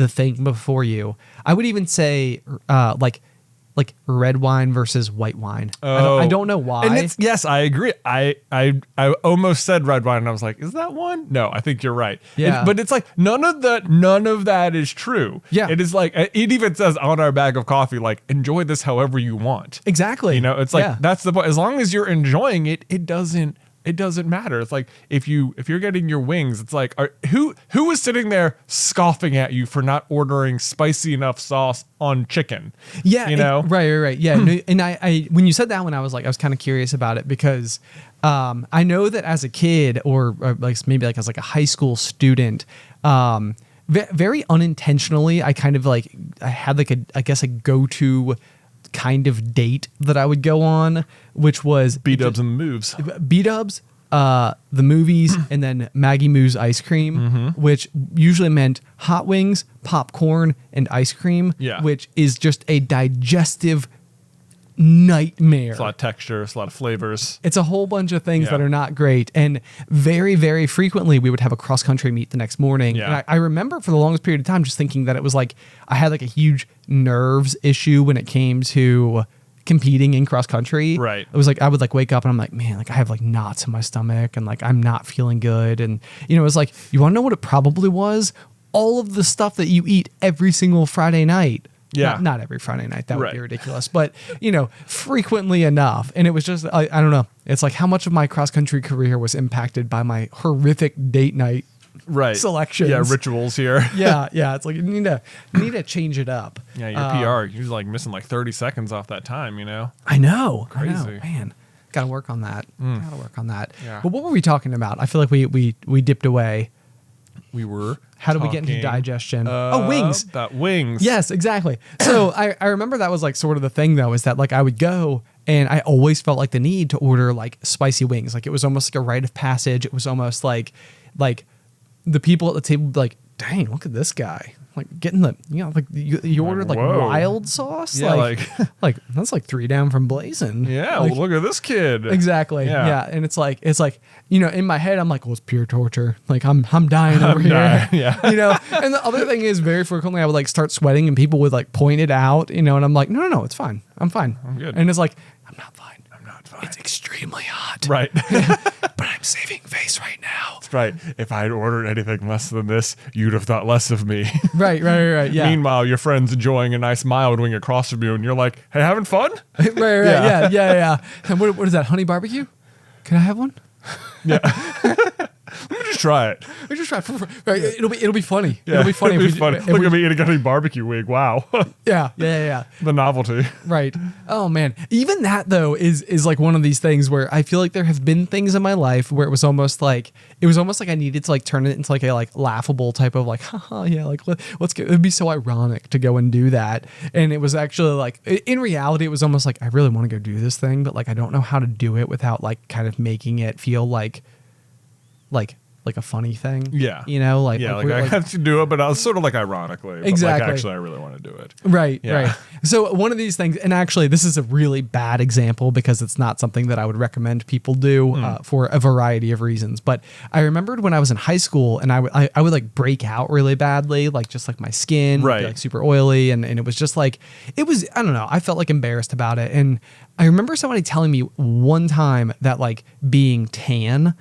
thing before you. I would even say like red wine versus white wine. I don't know why. And yes, I agree. I almost said red wine and I was like, is that one? No, I think you're right. Yeah. But it's like none of that is true. Yeah. It is like it even says on our bag of coffee, like enjoy this however you want. Exactly. It's like that's the point. As long as you're enjoying it, it doesn't matter. It's like if you're getting your wings, it's like who is sitting there scoffing at you for not ordering spicy enough sauce on chicken? Yeah, right. Yeah, no, and I when you said that one, I was kind of curious about it because I know that as a kid or like maybe like as like a high school student, very unintentionally, I kind of like I had like a go-to kind of date that I would go on, which was B-dubs and moves. B-dubs, the movies, and then Maggie Moo's ice cream, which usually meant hot wings, popcorn, and ice cream, which is just a digestive nightmare. It's a lot of texture, it's a lot of flavors. It's a whole bunch of things that are not great. And very, very frequently we would have a cross-country meet the next morning. Yeah. And I remember for the longest period of time just thinking that it was like I had like a huge nerves issue when it came to competing in cross-country. Right. It was like I would like wake up and I'm like, man, like I have like knots in my stomach and like I'm not feeling good. And it was like, you want to know what it probably was? All of the stuff that you eat every single Friday night. Yeah. Not every Friday night. That would be ridiculous. But, frequently enough. And it was just, I don't know. It's like how much of my cross-country career was impacted by my horrific date night selections. Yeah, rituals here. yeah. It's like you need to change it up. Yeah, your PR, you're like missing like 30 seconds off that time, I know. Crazy. I know, man. Got to work on that. Yeah. But what were we talking about? I feel like we dipped away. We were How do we get into digestion? Wings. About wings. Yes, exactly. So I remember that was like sort of the thing though, is that like I would go and I always felt like the need to order like spicy wings. Like it was almost like a rite of passage. It was almost like the people at the table would be like, dang, look at this guy. like getting the, like you ordered like whoa. wild sauce. Yeah, like that's like 3 down from blazing. Yeah, like, well, look at this kid. Exactly. Yeah. Yeah. And it's like, in my head, I'm like, well, it's pure torture. Like I'm dying over here. Dying, yeah. And the other thing is very frequently I would like start sweating and people would like point it out, and I'm like, no, it's fine. I'm fine. I'm good. And it's like, I'm not fine. I'm not fine. It's extremely hot. Right. But I'm saving face right now. That's right. If I had ordered anything less than this, you'd have thought less of me. Right. Yeah. Meanwhile, your friend's enjoying a nice mild wing across from you, and you're like, hey, having fun? right. Yeah. And what is that? Honey barbecue? Can I have one? Yeah. Let me just try it. We just try. Right. It'll be funny. Yeah, It'll be funny. It'll be funny. If Look we- at me eating a honey barbecue wing. Wow. Yeah. The novelty. Right. Oh man. Even that though is like one of these things where I feel like there have been things in my life where it was almost like I needed to like turn it into like a like laughable type of like, haha, yeah, like let's get, it'd be so ironic to go and do that. And it was actually like, in reality, it was almost like I really want to go do this thing, but like I don't know how to do it without like kind of making it feel like a funny thing. Yeah. Like I have to do it, but I was sort of like ironically. But Exactly. like, actually, I really want to do it. Right, Yeah. right. So one of these things, and actually this is a really bad example because it's not something that I would recommend people do for a variety of reasons. But I remembered when I was in high school and I would like break out really badly, like just like my skin would be Right. like super oily. And it was just like, I don't know, I felt like embarrassed about it. And I remember somebody telling me one time that like being tan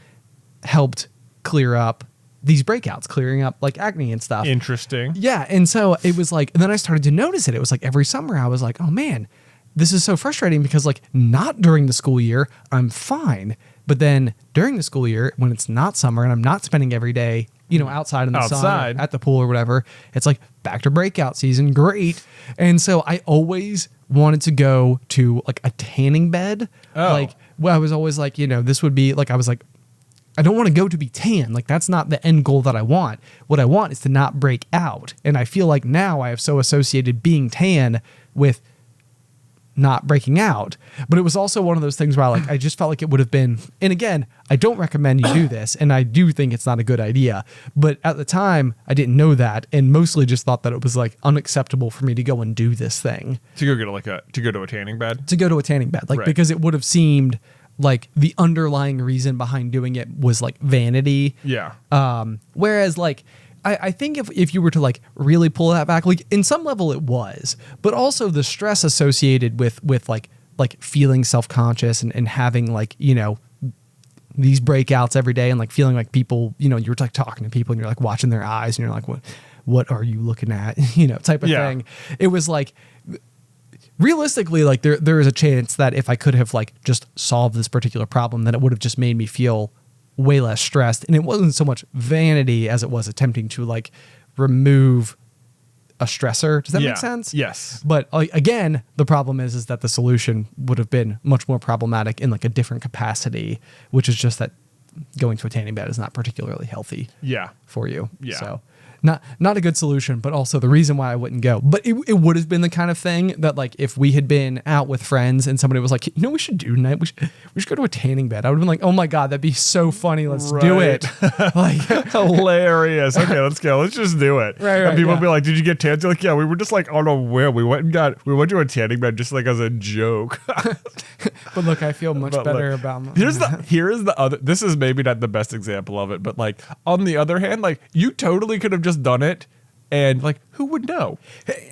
helped clear up these breakouts, clearing up like acne and stuff. Interesting. Yeah. And so it was like, and then I started to notice it. It was like every summer I was like, oh man, this is so frustrating because like not during the school year, I'm fine. But then during the school year, when it's not summer and I'm not spending every day, outside in the sun, at the pool or whatever, it's like back to breakout season. Great. And so I always wanted to go to like a tanning bed. Oh. Like, well, I was always like, this would be like, I was like, I don't want to go to be tan. Like that's not the end goal that I want. What I want is to not break out. And I feel like now I have so associated being tan with not breaking out. But it was also one of those things where I just felt like it would have been, and again, I don't recommend you do this. And I do think it's not a good idea. But at the time I didn't know that and mostly just thought that it was like unacceptable for me to go and do this thing. To go to a tanning bed? To go to a tanning bed. Like, Right. because it would have seemed like the underlying reason behind doing it was like vanity. Yeah. Whereas like, I think if you were to like really pull that back, like in some level it was, but also the stress associated with like feeling self-conscious and having like, these breakouts every day and like feeling like people, you're like talking to people and you're like watching their eyes and you're like, what are you looking at? Type of thing. It was like, realistically, like there is a chance that if I could have like just solved this particular problem, then it would have just made me feel way less stressed. And it wasn't so much vanity as it was attempting to like remove a stressor. Does that make sense? Yes. But again, the problem is that the solution would have been much more problematic in like a different capacity, which is just that going to a tanning bed is not particularly healthy for you. Yeah. So not a good solution, but also the reason why I wouldn't go. But it would have been the kind of thing that like if we had been out with friends and somebody was like, we should do tonight. We should go to a tanning bed. I would have been like, oh my God, that'd be so funny. Let's do it. Like hilarious. Okay, let's go. Let's just do it. Right, and people yeah. would be like, did you get tanned? Like, yeah, we were just like on a whim. We went to a tanning bed just like as a joke. But look, I feel much better about here is the other, this is maybe not the best example of it, but like on the other hand, like you totally could have just done it and like who would know?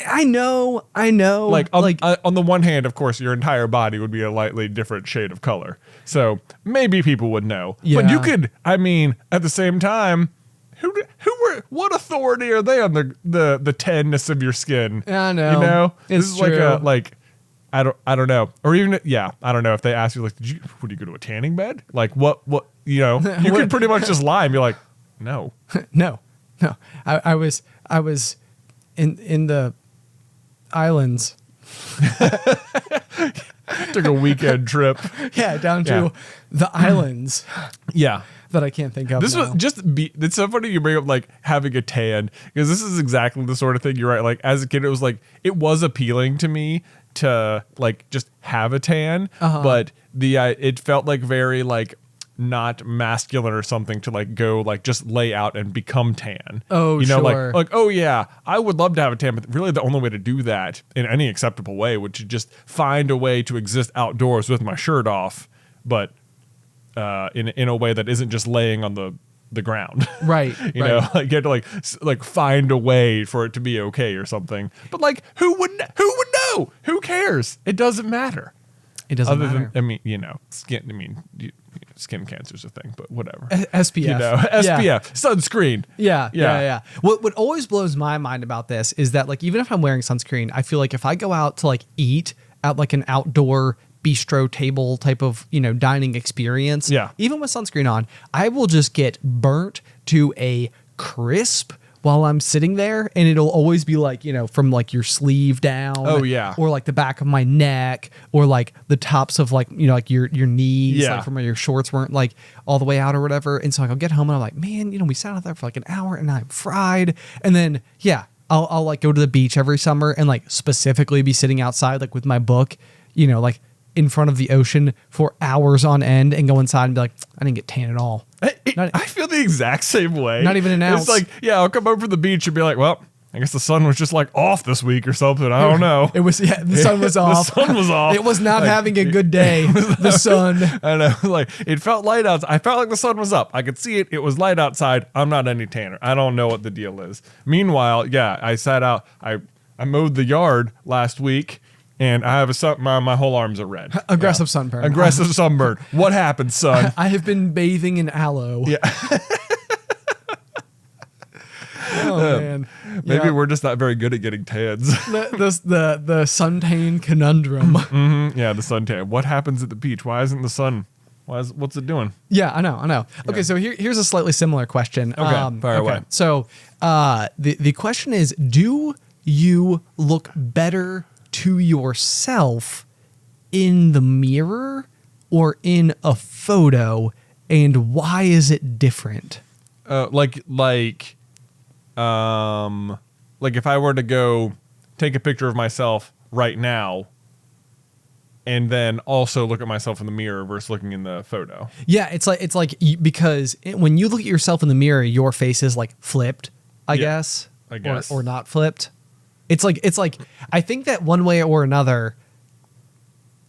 I know. Like on the one hand, of course, your entire body would be a lightly different shade of color. So maybe people would know. Yeah. But you could, I mean, at the same time, what authority are they on the tanness of your skin? I know. This It's is true. I don't know. Or even I don't know if they ask you like, would you go to a tanning bed? Like what you could pretty much just lie and be like, no. No. I was in the islands. Took a weekend trip. Yeah, down to the islands. Yeah. That I can't think of. This now. was it's so funny you bring up like having a tan because this is exactly the sort of thing you're right. Like as a kid, it was appealing to me to like just have a tan, but it felt like very like not masculine or something to like go like just lay out and become tan. Oh, you know, sure. like, oh yeah, I would love to have a tan, but really the only way to do that in any acceptable way would to just find a way to exist outdoors with my shirt off, but in a way that isn't just laying on the ground. Right. You know, like you have to like find a way for it to be okay or something. But like who would know? Who cares? It doesn't matter. It doesn't Other matter. than, I mean, you know, skin cancer's a thing, but whatever. SPF. You know, SPF, sunscreen. Yeah. What always blows my mind about this is that like even if I'm wearing sunscreen, I feel like if I go out to like eat at like an outdoor bistro table type of, you know, dining experience, even with sunscreen on, I will just get burnt to a crisp while I'm sitting there, and it'll always be like, you know, from like your sleeve down. Oh, yeah. Or like the back of my neck, or like the tops of like, you know, like your knees, like from where your shorts weren't like all the way out or whatever. And so like, I'll get home and I'm like, man, you know, we sat out there for like an hour and I'm fried. And then, I'll like go to the beach every summer and like specifically be sitting outside like with my book, you know, like in front of the ocean for hours on end and go inside and be like, I didn't get tan at all. I feel the exact same way. Not even an ounce. It's like, I'll come over from the beach and be like, well, I guess the sun was just like off this week or something. I don't know. It was, the sun was off. The sun was off. It was not having a good day. The sun. I know. Like it felt light outside. I felt like the sun was up. I could see it. It was light outside. I'm not any tanner. I don't know what the deal is. Meanwhile, I sat out. I mowed the yard last week. And I have my whole arms are red. Aggressive sunburn. Aggressive sunburn. What happened, son? I have been bathing in aloe. Yeah. Oh man. Maybe we're just not very good at getting tans. The suntan conundrum. Mm-hmm. Yeah, the suntan. What happens at the beach? Why isn't the sun? What's it doing? Yeah, I know. Okay, so here's a slightly similar question. Okay, fire away. So the question is, do you look better to yourself in the mirror or in a photo, and why is it different? Like if I were to go take a picture of myself right now and then also look at myself in the mirror versus looking in the photo. Yeah, it's like because when you look at yourself in the mirror, your face is like flipped, I guess, or not flipped. It's like I think that one way or another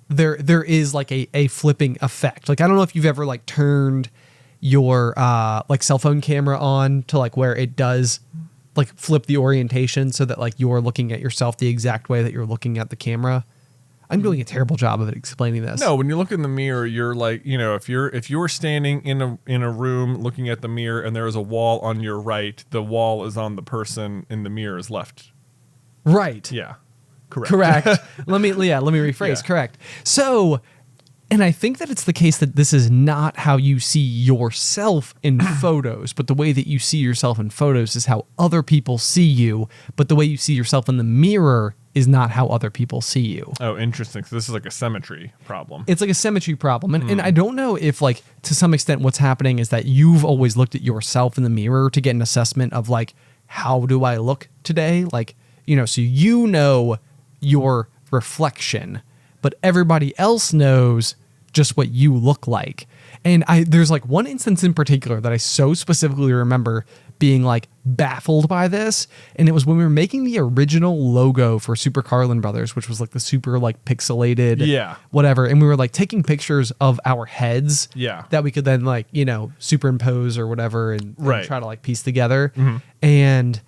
there is like a flipping effect. Like I don't know if you've ever like turned your like cell phone camera on to like where it does like flip the orientation so that like you're looking at yourself the exact way that you're looking at the camera. I'm doing a terrible job of explaining this. No, when you look in the mirror, you're like, you know, if you're standing in a room looking at the mirror and there is a wall on your right, the wall is on the person in the mirror's left. Right. Yeah. Correct. Let me rephrase. Yeah. Correct. So, and I think that it's the case that this is not how you see yourself in photos, but the way that you see yourself in photos is how other people see you, but the way you see yourself in the mirror is not how other people see you. Oh, interesting. So this is like a symmetry problem. It's like a symmetry problem. And I don't know if like to some extent what's happening is that you've always looked at yourself in the mirror to get an assessment of like, how do I look today? Like, you know, so you know your reflection, but everybody else knows just what you look like. And there's like one instance in particular that I so specifically remember being like baffled by this. And it was when we were making the original logo for SuperCarlinBrothers, which was like the super like pixelated whatever. And we were like taking pictures of our heads that we could then like, you know, superimpose or whatever and try to like piece together. Mm-hmm. And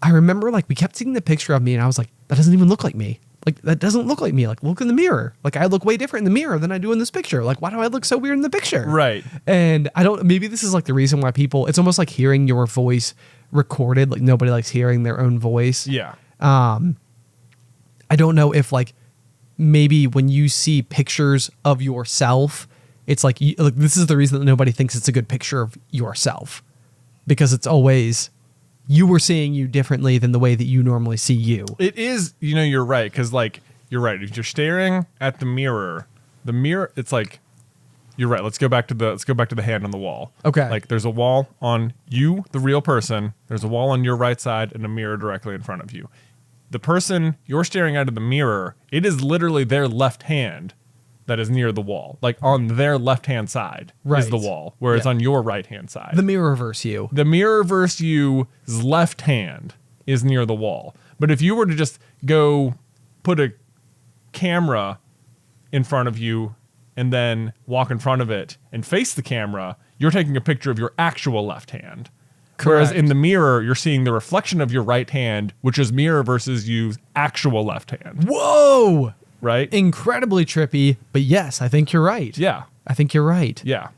I remember like we kept seeing the picture of me and I was like, that doesn't even look like me. Like, that doesn't look like me. Like, look in the mirror. Like, I look way different in the mirror than I do in this picture. Like, why do I look so weird in the picture? Right. And maybe this is like the reason why it's almost like hearing your voice recorded. Like, nobody likes hearing their own voice. Yeah. I don't know if like maybe when you see pictures of yourself, it's like this is the reason that nobody thinks it's a good picture of yourself, because it's always you were seeing you differently than the way that you normally see you. It is, you know, you're right. Cause like, you're right. If you're staring at the mirror, it's like, you're right. Let's go back to the hand on the wall. Okay. Like there's a wall on you, the real person. There's a wall on your right side and a mirror directly in front of you. The person you're staring at in the mirror, it is literally their left hand that is near the wall. Like on their left-hand side is the wall, whereas on your right-hand side. The mirror-verse you. The mirror-verse you's left hand is near the wall. But if you were to just go put a camera in front of you and then walk in front of it and face the camera, you're taking a picture of your actual left hand. Correct. Whereas in the mirror, you're seeing the reflection of your right hand, which is mirror versus you's actual left hand. Whoa! Right? Incredibly trippy, but yes, I think you're right. Yeah. I think you're right. Yeah.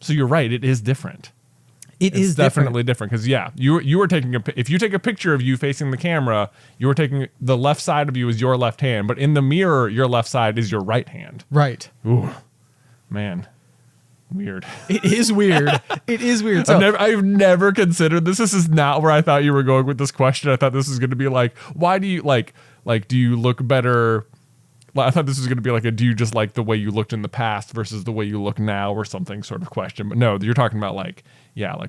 So you're right. It is different. It's definitely different because you were taking if you take a picture of you facing the camera, you were taking the left side of you is your left hand, but in the mirror, your left side is your right hand. Right. Ooh, man, weird. It is weird. It is weird. So, I've never considered this. This is not where I thought you were going with this question. I thought this was going to be like, why do you like do you look better? I thought this was going to be like do you just like the way you looked in the past versus the way you look now or something sort of question. But no, you're talking about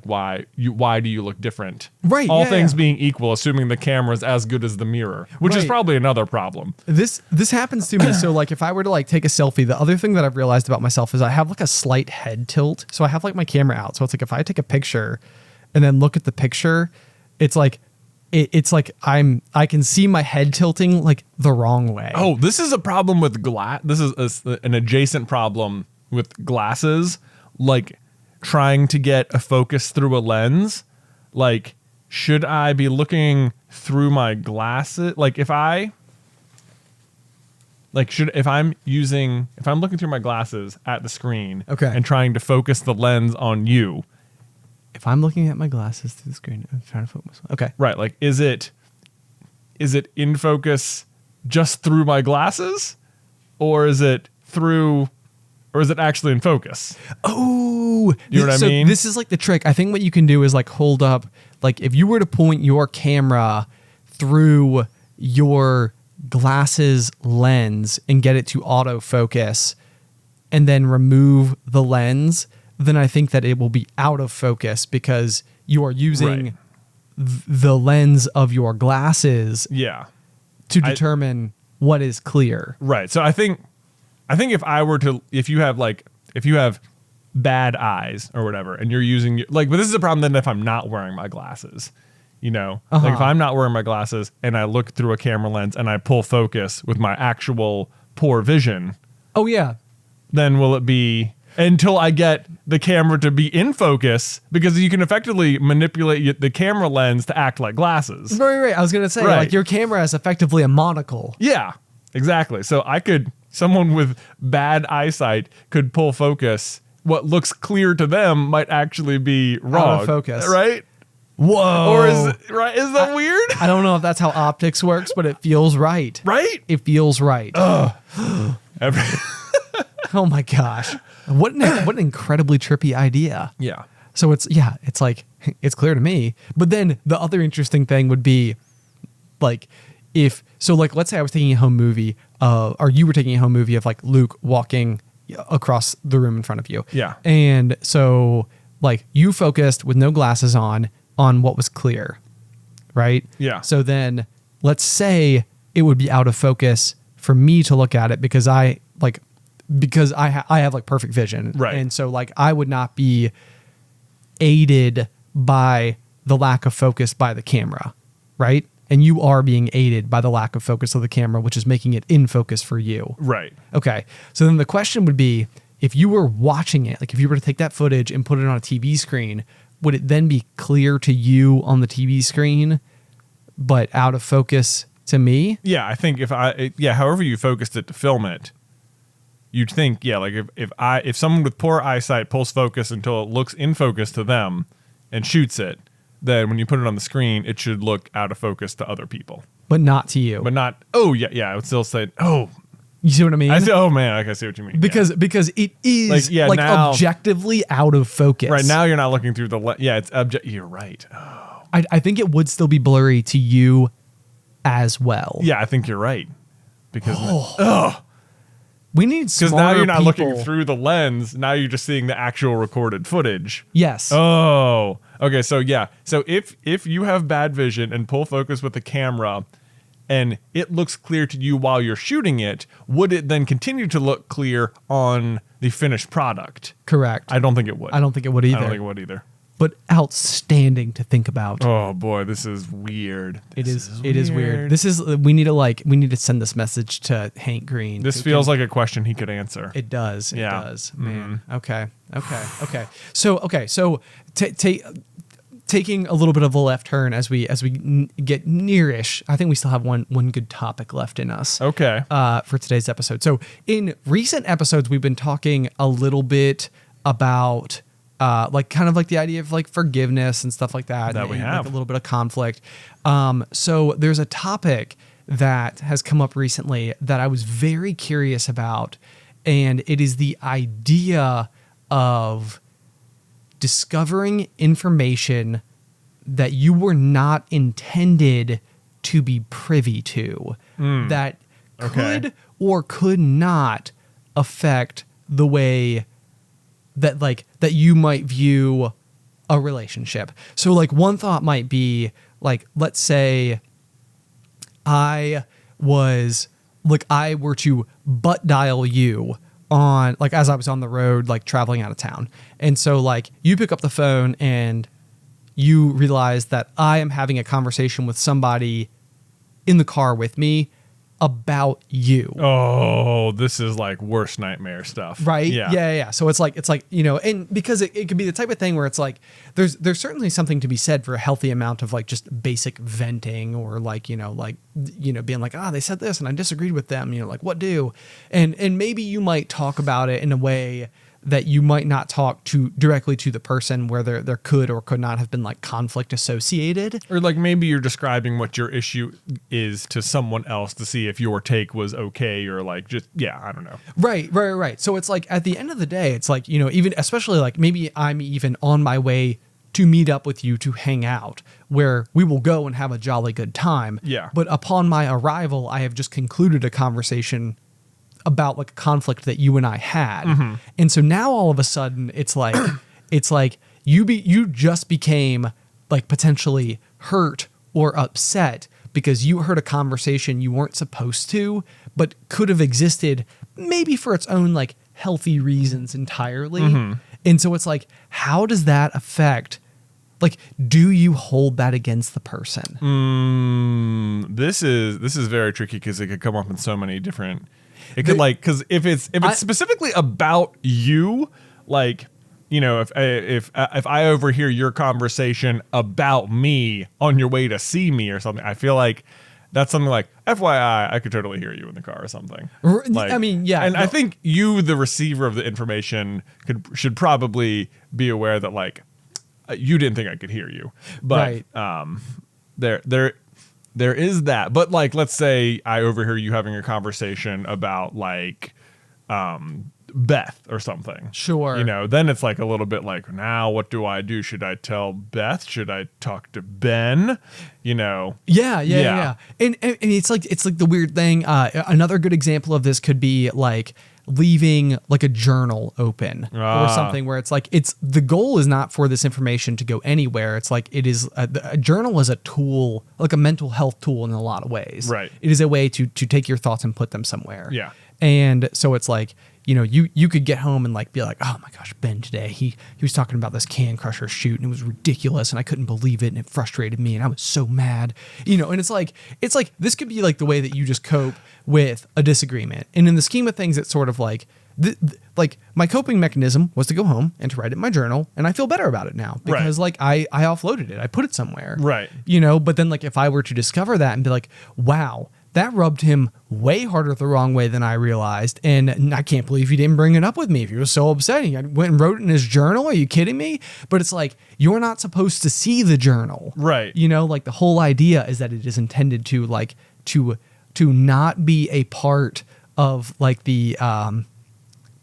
why do you look different? Right. All things being equal, assuming the camera's as good as the mirror, which is probably another problem. This happens to me. So like if I were to like take a selfie, the other thing that I've realized about myself is I have like a slight head tilt. So I have like my camera out. So it's like if I take a picture and then look at the picture, it's like I can see my head tilting like the wrong way. Oh, this is a problem with glass. This is an adjacent problem with glasses, like trying to get a focus through a lens. Like, should I be looking through my glasses? Like if I'm looking through my glasses at the screen, okay, and trying to focus the lens on you. If I'm looking at my glasses through the screen, I'm trying to focus. Okay. Right. Like, is it in focus just through my glasses, or is it actually in focus? Oh, you know what I mean? This is like the trick. I think what you can do is like hold up, like if you were to point your camera through your glasses lens and get it to autofocus and then remove the lens, then I think that it will be out of focus because you are using the lens of your glasses to determine what is clear. Right. So I think if you have bad eyes or whatever and you're using but this is a problem then if I'm not wearing my glasses, like if I'm not wearing my glasses and I look through a camera lens and I pull focus with my actual poor vision. Oh yeah. Then will it be until I get the camera to be in focus, because you can effectively manipulate the camera lens to act like glasses. Right. I was going to say, like your camera is effectively a monocle. Yeah, exactly. So someone with bad eyesight could pull focus. What looks clear to them might actually be wrong. Out of focus. Right? Whoa. Or is that weird? I don't know if that's how optics works, but it feels right. Right? It feels right. Oh my gosh. What an incredibly trippy idea. Yeah. So it's like, it's clear to me. But then the other interesting thing would be like, let's say I was taking a home movie, or you were taking a home movie of like Luke walking across the room in front of you. Yeah. And so like you focused with no glasses on what was clear. Right? Yeah. So then let's say it would be out of focus for me to look at it because I have like perfect vision. Right. And so like I would not be aided by the lack of focus by the camera. Right. And you are being aided by the lack of focus of the camera, which is making it in focus for you. Right. Okay. So then the question would be, if you were watching it, like if you were to take that footage and put it on a TV screen, would it then be clear to you on the TV screen, but out of focus to me? Yeah. I think however you focused it to film it, you'd think, like if someone with poor eyesight pulls focus until it looks in focus to them and shoots it, then when you put it on the screen, it should look out of focus to other people. But not to you. But not, I would still say, you see what I mean? I see, oh man, I see what you mean. Because it is now, objectively out of focus. Right, now you're not looking through it's you're right. Oh. I think it would still be blurry to you as well. Yeah, I think you're right. Because we need smarter because now you're not people. looking through the lens. Now you're just seeing the actual recorded footage. Yes. Oh, okay. So yeah. So if you have bad vision and pull focus with the camera, and it looks clear to you while you're shooting it, would it then continue to look clear on the finished product? Correct. I don't think it would. I don't think it would either. I don't think it would either. But outstanding to think about. Oh boy, this is weird. It is weird. This is we need to send this message to Hank Green. This feels like a question he could answer. It does. It Yeah. does. Man. Okay. So taking a little bit of a left turn as we get nearish. I think we still have one good topic left in us. Okay. For today's episode. So in recent episodes, we've been talking a little bit about kind of like the idea of like forgiveness and stuff like that. That we and have like a little bit of conflict. So there's a topic that has come up recently that I was very curious about, and it is the idea of discovering information that you were not intended to be privy to, that could or could not affect the way that you might view a relationship. So like one thought might be like, let's say I were to butt dial you on like as I was on the road, like traveling out of town. And so like you pick up the phone and you realize that I am having a conversation with somebody in the car with me about you. Oh, this is like worst nightmare stuff. Right? Yeah. Yeah. So it's like, and because it could be the type of thing where it's like, there's certainly something to be said for a healthy amount of like just basic venting or like, being like, they said this and I disagreed with them, like what do? And maybe you might talk about it in a way that you might not talk to directly to the person where there could or could not have been like conflict associated. Or like maybe you're describing what your issue is to someone else to see if your take was okay or like just, I don't know. Right. So it's like at the end of the day, it's like, even especially like maybe I'm even on my way to meet up with you to hang out where we will go and have a jolly good time. Yeah. But upon my arrival, I have just concluded a conversation about like a conflict that you and I had. Mm-hmm. And so now all of a sudden it's like you just became like potentially hurt or upset because you heard a conversation you weren't supposed to, but could have existed maybe for its own like healthy reasons entirely. Mm-hmm. And so it's like, how does that affect, like, do you hold that against the person? This is very tricky because it could come up in so many different. It could because if it's specifically about you, like, if I overhear your conversation about me on your way to see me or something, I feel like that's something like FYI, I could totally hear you in the car or something. Like, I mean, yeah, and I think you, the receiver of the information, should probably be aware that like you didn't think I could hear you, but right. There is that. But like, let's say I overhear you having a conversation about like Beth or something. Sure. Then it's like a little bit like, now what do I do? Should I tell Beth? Should I talk to Ben? Yeah. And it's like the weird thing. Another good example of this could be like leaving like a journal open or something where it's like the goal is not for this information to go anywhere. It's like it is a journal is a tool, like a mental health tool in a lot of ways. Right. It is a way to take your thoughts and put them somewhere. Yeah. And so it's like, you could get home and like be like, oh my gosh, Ben today, he was talking about this Can Crusher shoot and it was ridiculous and I couldn't believe it and it frustrated me and I was so mad, and it's like this could be like the way that you just cope with a disagreement. And in the scheme of things, it's sort of like like my coping mechanism was to go home and to write it in my journal, and I feel better about it now because like I offloaded it, I put it somewhere, right? But then like if I were to discover that and be like, wow, that rubbed him way harder the wrong way than I realized. And I can't believe he didn't bring it up with me. If he was so upset, he went and wrote it in his journal. Are you kidding me? But it's like, you're not supposed to see the journal. Right. Like the whole idea is that it is intended to like, to not be a part of like the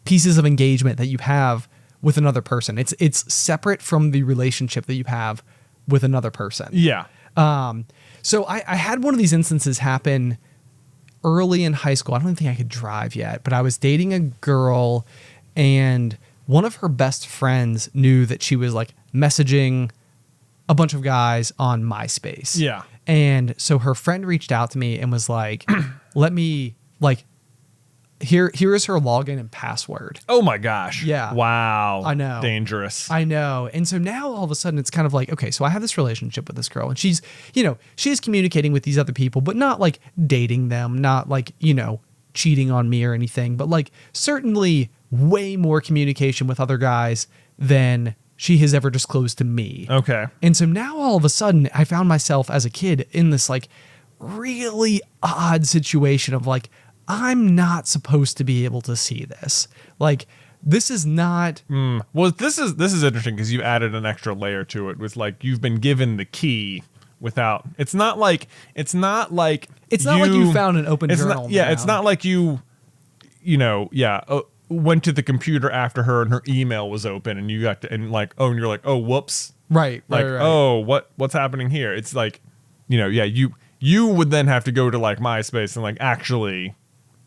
pieces of engagement that you have with another person. It's separate from the relationship that you have with another person. Yeah. So I had one of these instances happen early in high school. I don't even think I could drive yet, but I was dating a girl and one of her best friends knew that she was like messaging a bunch of guys on MySpace. Yeah. And so her friend reached out to me and was like, let me, like, here is her login and password. Oh my gosh. Yeah. Wow. I know. Dangerous. I know. And so now all of a sudden it's kind of like, okay, so I have this relationship with this girl and she's, you know, she's communicating with these other people, but not like dating them, not like, you know, cheating on me or anything, but like certainly way more communication with other guys than she has ever disclosed to me. Okay. And so now all of a sudden I found myself as a kid in this like really odd situation of like, I'm not supposed to be able to see this. Like, this is not. Well, this is interesting because you added an extra layer to it. With like you've been given the key without. It's not like you found an open journal. It's not like went to the computer after her and her email was open and you got to, and like, oh, and you're like, oh, whoops. Right. Like, right. oh, what's happening here? It's like, you would then have to go to like MySpace and like actually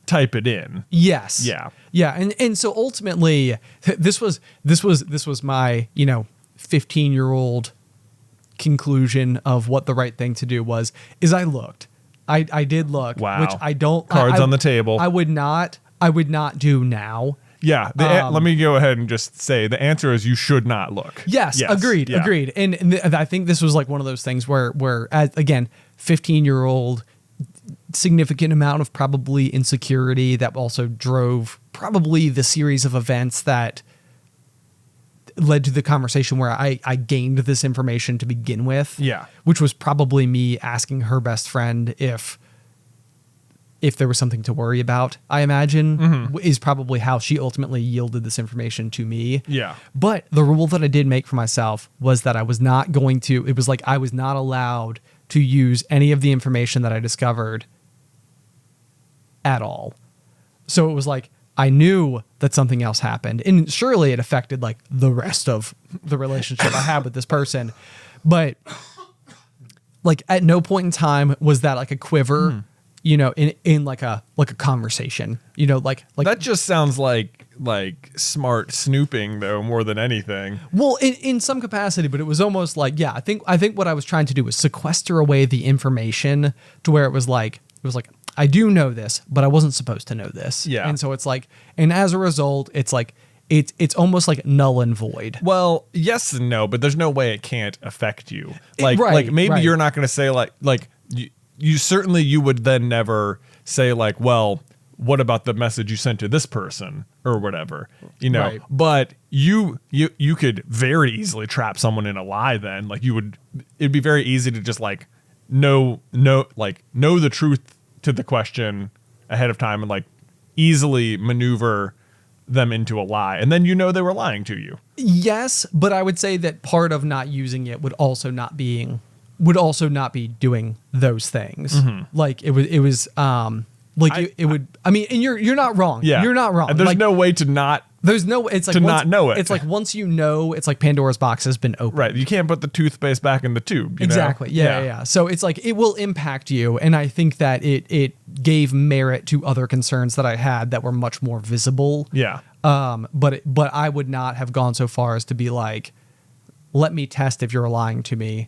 type it in. Yes. Yeah. Yeah. And so ultimately this was my, 15-year-old conclusion of what the right thing to do was, is I looked. I did look. Wow. Which I don't. Cards on the table. I would not do now. Yeah. Let me go ahead and just say the answer is you should not look. Yes. Agreed. Yeah. Agreed. And I think this was like one of those things where again, 15-year-old, significant amount of probably insecurity that also drove probably the series of events that led to the conversation where I gained this information to begin with. Yeah. Which was probably me asking her best friend if there was something to worry about, I imagine, is probably how she ultimately yielded this information to me. Yeah. But the rule that I did make for myself was that I was not going to, it was like I was not allowed to use any of the information that I discovered at all. So it was like, I knew that something else happened, and surely it affected like the rest of the relationship I had with this person. But like at no point in time was that like a quiver, in like a conversation, like that just sounds like smart snooping though, more than anything. Well, in some capacity, but it was almost like, I think what I was trying to do was sequester away the information to where it was like, I do know this, but I wasn't supposed to know this. Yeah. And so it's like, and as a result, it's like, it's almost like null and void. Well, yes and no, but there's no way it can't affect you. Right, Like maybe right. you're not going to say like you certainly you would then never say like, well, what about the message you sent to this person or whatever, Right. But you could very easily trap someone in a lie then. Like it'd be very easy to just like know the truth to the question ahead of time and like easily maneuver them into a lie. And then they were lying to you. Yes, but I would say that part of not using it would also not be doing those things. Like it was it would, I mean, and you're not wrong. Yeah. You're not wrong. And there's like, no way to not. There's no, it's like to once, not know it. It's like once it's like Pandora's box has been opened. Right. You can't put the toothpaste back in the tube. Exactly. Yeah. So it's like it will impact you. And I think that it gave merit to other concerns that I had that were much more visible. Yeah. But I would not have gone so far as to be like, let me test if you're lying to me.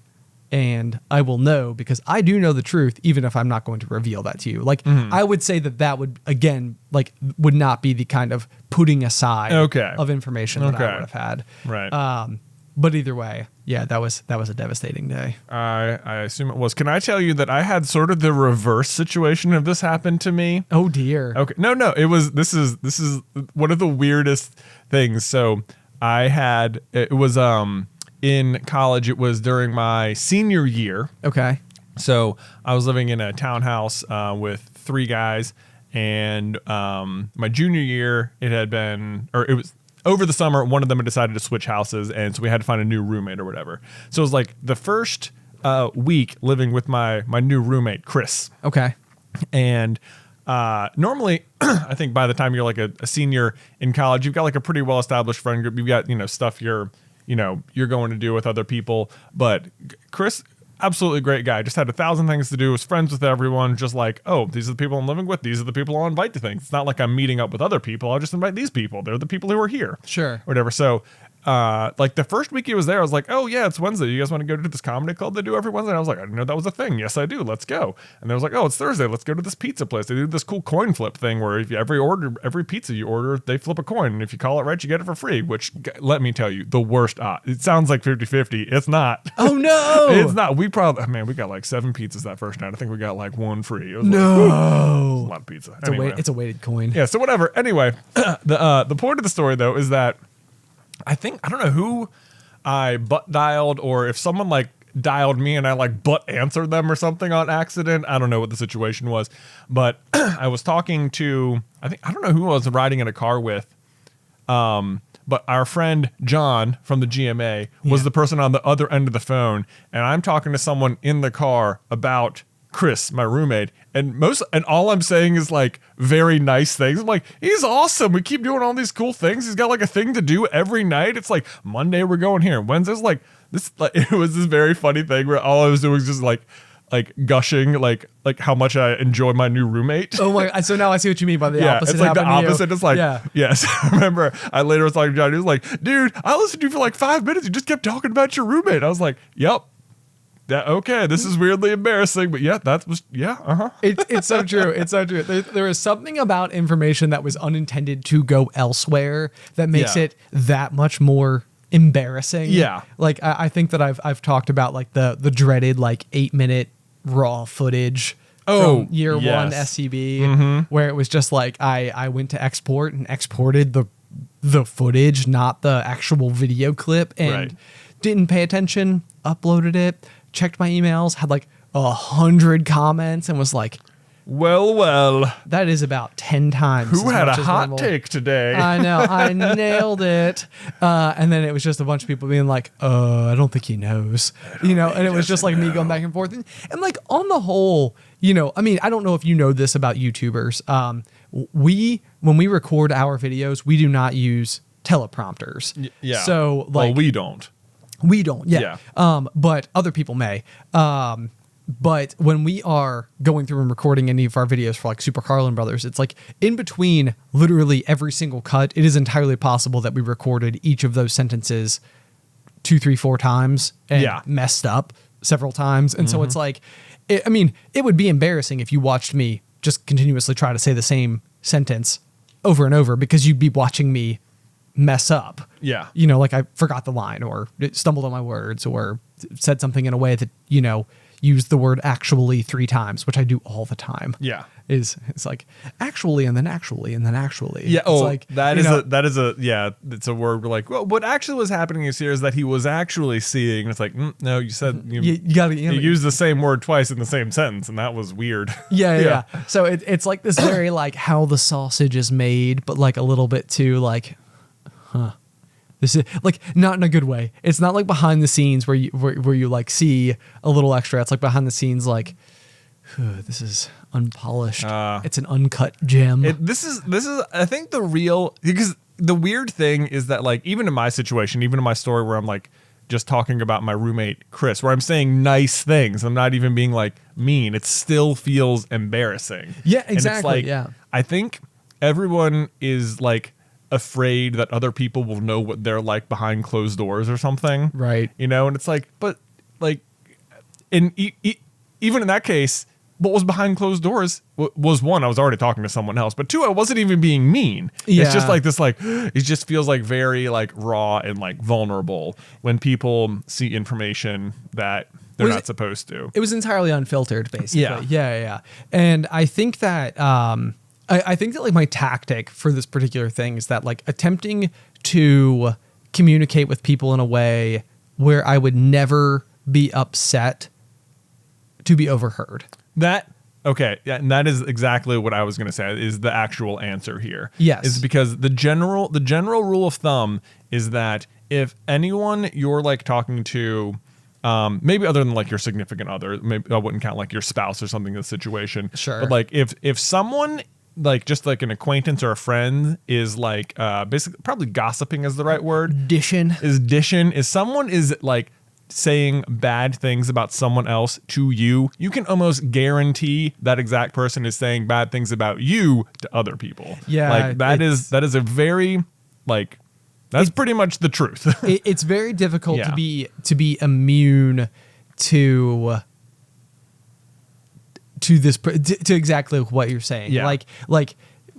And I will know because I do know the truth, even if I'm not going to reveal that to you. Like, I would say that would, again, like, would not be the kind of putting aside of information that I would have had. Right. But either way, that was a devastating day. I assume it was. Can I tell you that I had sort of the reverse situation of this happened to me? Oh dear. Okay. No. This is one of the weirdest things. So it was in college. It was during my senior year. Okay. So I was living in a townhouse with 3 guys, and my junior year, it was over the summer. One of them had decided to switch houses, and so we had to find a new roommate or whatever. So it was like the first week living with my new roommate, Chris. Okay. And normally, I think by the time you're like a senior in college, you've got like a pretty well-established friend group. You've got stuff you're going to do with other people. But Chris, absolutely great guy, just had 1,000 things to do, was friends with everyone, just like, oh, these are the people I'm living with, these are the people I'll invite to things. It's not like I'm meeting up with other people, I'll just invite these people, they're the people who are here. Sure. Whatever. So like the first week he was there, I was like, oh yeah, it's Wednesday. You guys want to go to this comedy club they do every Wednesday? And I was like, I didn't know that was a thing. Yes, I do. Let's go. And they was like, oh, it's Thursday. Let's go to this pizza place. They do this cool coin flip thing where if you every pizza you order, they flip a coin. And if you call it right, you get it for free, which let me tell you, the worst. It sounds like 50-50. It's not. Oh no. It's not. We probably, man, we got like 7 pizzas that first night. I think we got like 1 free. It was no. Like, a lot of pizza. It's a weighted coin. Yeah. So whatever. Anyway, the point of the story though is that I don't know who I butt dialed or if someone like dialed me and I like butt answered them or something on accident. I don't know what the situation was, but I was talking to, I don't know who I was riding in a car with. But our friend John from the GMA was the person on the other end of the phone. And I'm talking to someone in the car about Chris, my roommate, and all I'm saying is like very nice things. I'm like, he's awesome. We keep doing all these cool things. He's got like a thing to do every night. It's like Monday we're going here. Wednesday's like this. Like, it was this very funny thing where all I was doing was just like gushing like how much I enjoy my new roommate. Oh my! So now I see what you mean by the opposite. It's like the opposite. It's like yeah. Yes. I remember I later was talking to John. He was like, dude, I listened to you for like 5 minutes. You just kept talking about your roommate. I was like, yep. Okay, this is weirdly embarrassing, but yeah, It's so true. It's so true. There is something about information that was unintended to go elsewhere that makes it that much more embarrassing. Yeah. Like I think that I've talked about like the dreaded like 8-minute raw footage from year one SCB, where it was just like I went to export and exported the footage, not the actual video clip, and didn't pay attention, uploaded it, checked my emails, had like 100 comments, and was like, well, that is about 10 times. Who had a hot take today? I know, I nailed it. And then it was just a bunch of people being like, I don't think he knows, and it was just like me going back and forth. And like on the whole, I mean, I don't know if you know this about YouTubers. When we record our videos, we do not use teleprompters. Yeah. So like, we don't. We don't, yeah. But other people may. But when we are going through and recording any of our videos for like SuperCarlinBrothers, it's like in between literally every single cut, it is entirely possible that we recorded each of those sentences 2, 3, 4 times and messed up several times. And so it's like, it would be embarrassing if you watched me just continuously try to say the same sentence over and over because you'd be watching me mess up. Yeah. Like I forgot the line or stumbled on my words or said something in a way that, used the word actually 3 times, which I do all the time. Yeah. It's like actually and then actually and then actually. Yeah. It's like, it's a word we're like, well, what actually was happening here is that he was actually seeing. It's like, no, you said you used the same word twice in the same sentence, and that was weird. Yeah. So it's like this very like how the sausage is made, but like a little bit too like, this is like not in a good way. It's not like behind the scenes where you like see a little extra. It's like behind the scenes like, this is unpolished. It's an uncut gem. This is I think because the weird thing is that like even in my situation, even in my story where I'm like just talking about my roommate Chris, where I'm saying nice things, I'm not even being like mean. It still feels embarrassing. Yeah, exactly. And it's like, I think everyone is like afraid that other people will know what they're like behind closed doors or something. Right. And it's like, but like even in that case, what was behind closed doors was 1, I was already talking to someone else, but 2, I wasn't even being mean. Yeah. It's just like this, like, it just feels like very like raw and like vulnerable when people see information that they're not supposed to. It was entirely unfiltered, basically. Yeah. And I think that, I think that like my tactic for this particular thing is that like attempting to communicate with people in a way where I would never be upset to be overheard. And that is exactly what I was going to say is the actual answer here. Yes. Is because the general rule of thumb is that if anyone you're like talking to, maybe other than like your significant other, maybe I wouldn't count like your spouse or something in the situation. Sure. But like if someone like just like an acquaintance or a friend is like basically probably gossiping is the right word. Dishing. Is someone is like saying bad things about someone else to you, you can almost guarantee that exact person is saying bad things about you to other people. Yeah. Like that is a very like That's pretty much the truth. It's very difficult Yeah. to be immune to this to exactly what you're saying. Yeah. Like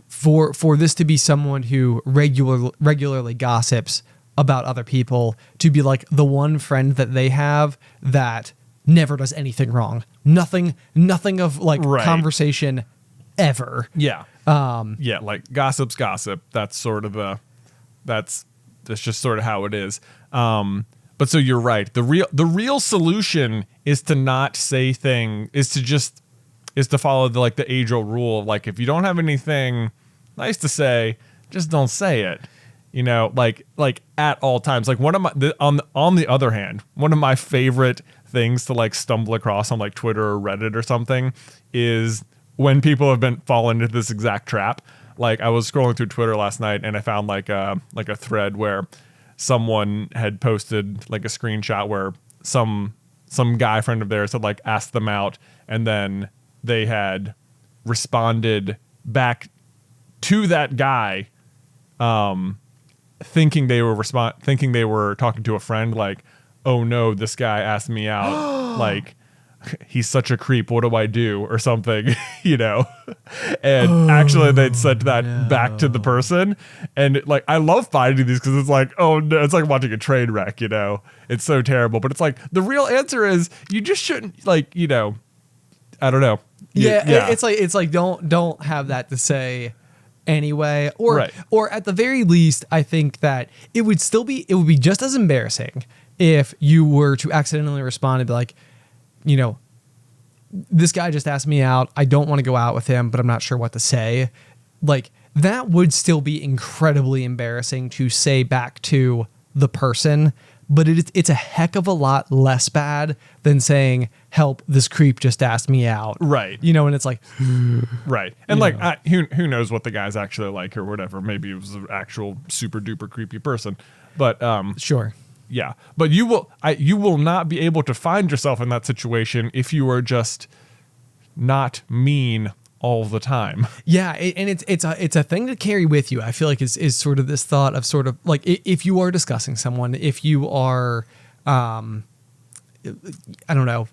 for this to be someone who regularly gossips about other people, to be like the one friend that they have that never does anything wrong. Nothing of like Right. conversation ever. Yeah. Yeah, like gossip's gossip. That's sort of that's just sort of how it is. But so you're right. The real solution is to not say is to follow the age-old rule of like, if you don't have anything nice to say, just don't say it. You know, like at all times. Like one of my on the other hand, one of my favorite things to like stumble across on like Twitter or Reddit or something is when people have been fallen into this exact trap. Like I was scrolling through Twitter last night and I found like a thread where someone had posted like a screenshot where some guy friend of theirs had like asked them out, and then they had responded back to that guy, thinking they were talking to a friend, like, oh no, this guy asked me out, like he's such a creep, what do I do, or something, you know. And actually they'd sent that back to the person, and like I love finding these because it's like, oh no, it's like watching a train wreck, you know. It's so terrible, but it's like the real answer is you just shouldn't, like, you know, I don't know. It's like don't have that to say anyway, or Right. or at the very least, I think that it would be just as embarrassing if you were to accidentally respond and be like, you know, this guy just asked me out, I don't want to go out with him, but I'm not sure what to say. Like that would still be incredibly embarrassing to say back to the person, but it's a heck of a lot less bad than saying, help, this creep just asked me out. Right. You know, and it's like, right. And like, who knows what the guy's actually like or whatever. Maybe it was an actual super duper creepy person, but, sure. yeah, but you will not be able to find yourself in that situation if you are just not mean all the time. Yeah, and it's a thing to carry with you. I feel like is sort of this thought of sort of like if you are discussing someone, if you are, I don't know,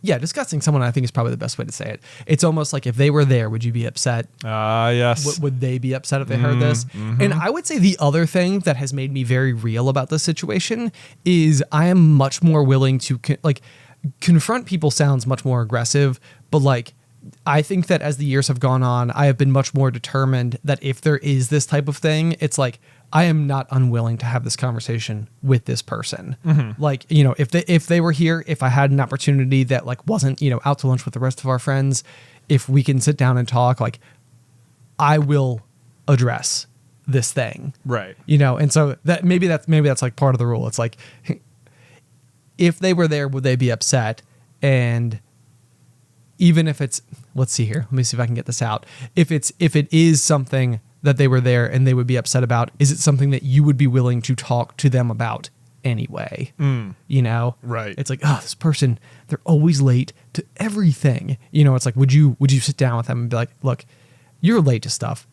discussing someone, I think is probably the best way to say it. It's almost like if they were there, would you be upset? Yes. Would they be upset if they heard this? Mm-hmm. And I would say the other thing that has made me very real about this situation is I am much more willing to confront people. Sounds much more aggressive, but like I think that as the years have gone on, I have been much more determined that if there is this type of thing, it's like I am not unwilling to have this conversation with this person. Mm-hmm. Like, you know, if they were here, if I had an opportunity that like wasn't, you know, out to lunch with the rest of our friends, if we can sit down and talk, like I will address this thing. Right. You know, and so that maybe that's like part of the rule. It's like if they were there, would they be upset? And even if it's, let's see here, let me see if I can get this out. If it is something that they were there and they would be upset about, is it something that you would be willing to talk to them about anyway? You know? Right. It's like, oh, this person, they're always late to everything. You know, it's like, would you sit down with them and be like, look, you're late to stuff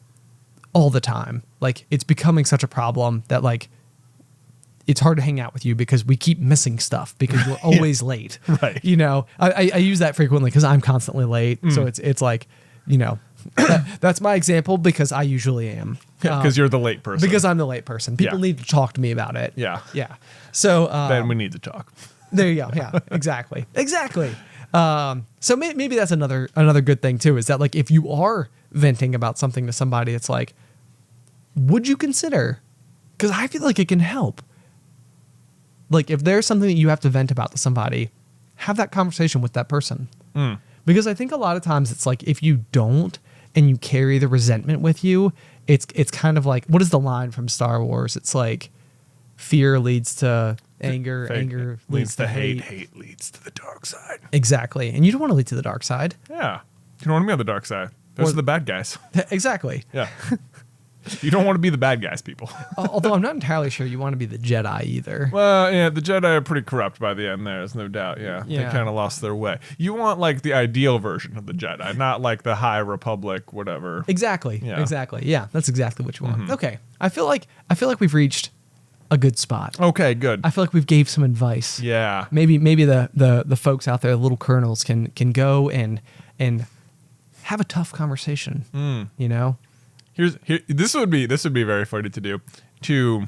all the time. Like, it's becoming such a problem that like, it's hard to hang out with you because we keep missing stuff because you're always late. Right. You know, I use that frequently because I'm constantly late. So it's like, you know, that's my example because I usually am. Because you're the late person. Because I'm the late person. People need to talk to me about it. Yeah. Yeah. So then we need to talk. there you go. Yeah, exactly. Exactly. So maybe that's another good thing too, is that like, if you are venting about something to somebody, it's like, would you consider, because I feel like it can help. Like if there's something that you have to vent about to somebody, have that conversation with that person. Because I think a lot of times it's like, if you don't and you carry the resentment with you, it's kind of like, what is the line from Star Wars? It's like, fear leads to anger, anger leads to hate. Hate leads to the dark side. Exactly. And you don't want to lead to the dark side. Yeah. You don't want to be on the dark side. Those are the bad guys. Exactly. Yeah. You don't want to be the bad guys, people. Although I'm not entirely sure you want to be the Jedi either. Well, yeah, the Jedi are pretty corrupt by the end. There's no doubt. Yeah. They kind of lost their way. You want like the ideal version of the Jedi, not like the High Republic, whatever. Exactly. Yeah. Exactly. Yeah, that's exactly what you want. Okay, I feel like we've reached a good spot. Okay, good. I feel like we've gave some advice. Yeah. Maybe the folks out there, the little colonels, can go and have a tough conversation. You know. This would be very funny to do. Do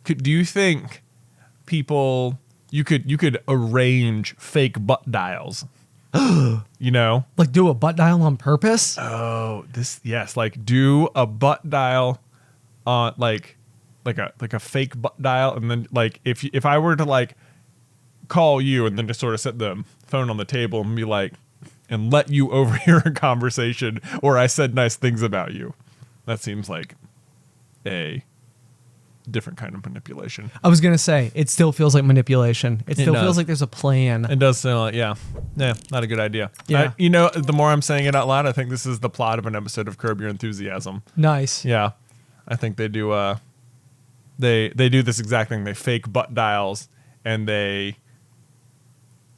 you think people you could arrange fake butt dials? You know, like do a butt dial on purpose. Oh, yes, like do a butt dial on like a fake butt dial, and then like if I were to like call you and then just sort of set the phone on the table and be like and let you overhear a conversation where I said nice things about you. That seems like a different kind of manipulation. I was going to say, it still feels like manipulation. It still feels like there's a plan. It does sound like, yeah, not a good idea. Yeah. The more I'm saying it out loud, I think this is the plot of an episode of Curb Your Enthusiasm. Nice. Yeah. I think they do, they do this exact thing. They fake butt dials and they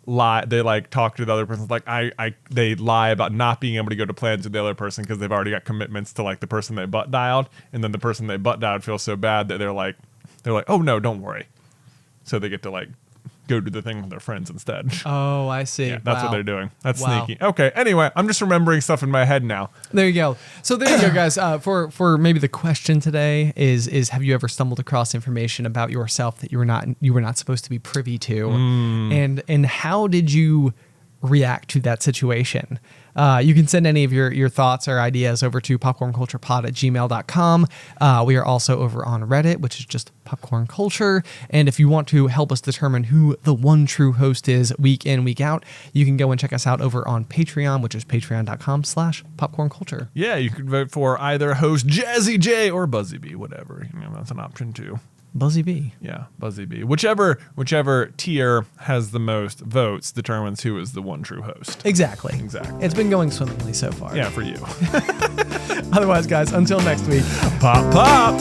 lie. They like talk to the other person. Like they lie about not being able to go to plans with the other person because they've already got commitments to like the person they butt dialed, and then the person they butt dialed feels so bad that they're like, oh no, don't worry. So they get to like go do the thing with their friends instead. Oh, I see. Yeah, that's what they're doing. That's Wow. sneaky. Okay. Anyway, I'm just remembering stuff in my head now. There you go. So there you go, guys. For maybe the question today is have you ever stumbled across information about yourself that you were not supposed to be privy to, and how did you react to that situation? You can send any of your thoughts or ideas over to popcornculturepod@gmail.com. We are also over on Reddit, which is just Popcorn Culture. And if you want to help us determine who the one true host is week in, week out, you can go and check us out over on Patreon, which is patreon.com/popcornculture. Yeah, you could vote for either host Jazzy J or Buzzy B, whatever. That's an option too. Buzzy B. Yeah, Buzzy B. Whichever tier has the most votes determines who is the one true host. Exactly. It's been going swimmingly so far. Yeah, for you. Otherwise, guys, until next week. Pop, pop.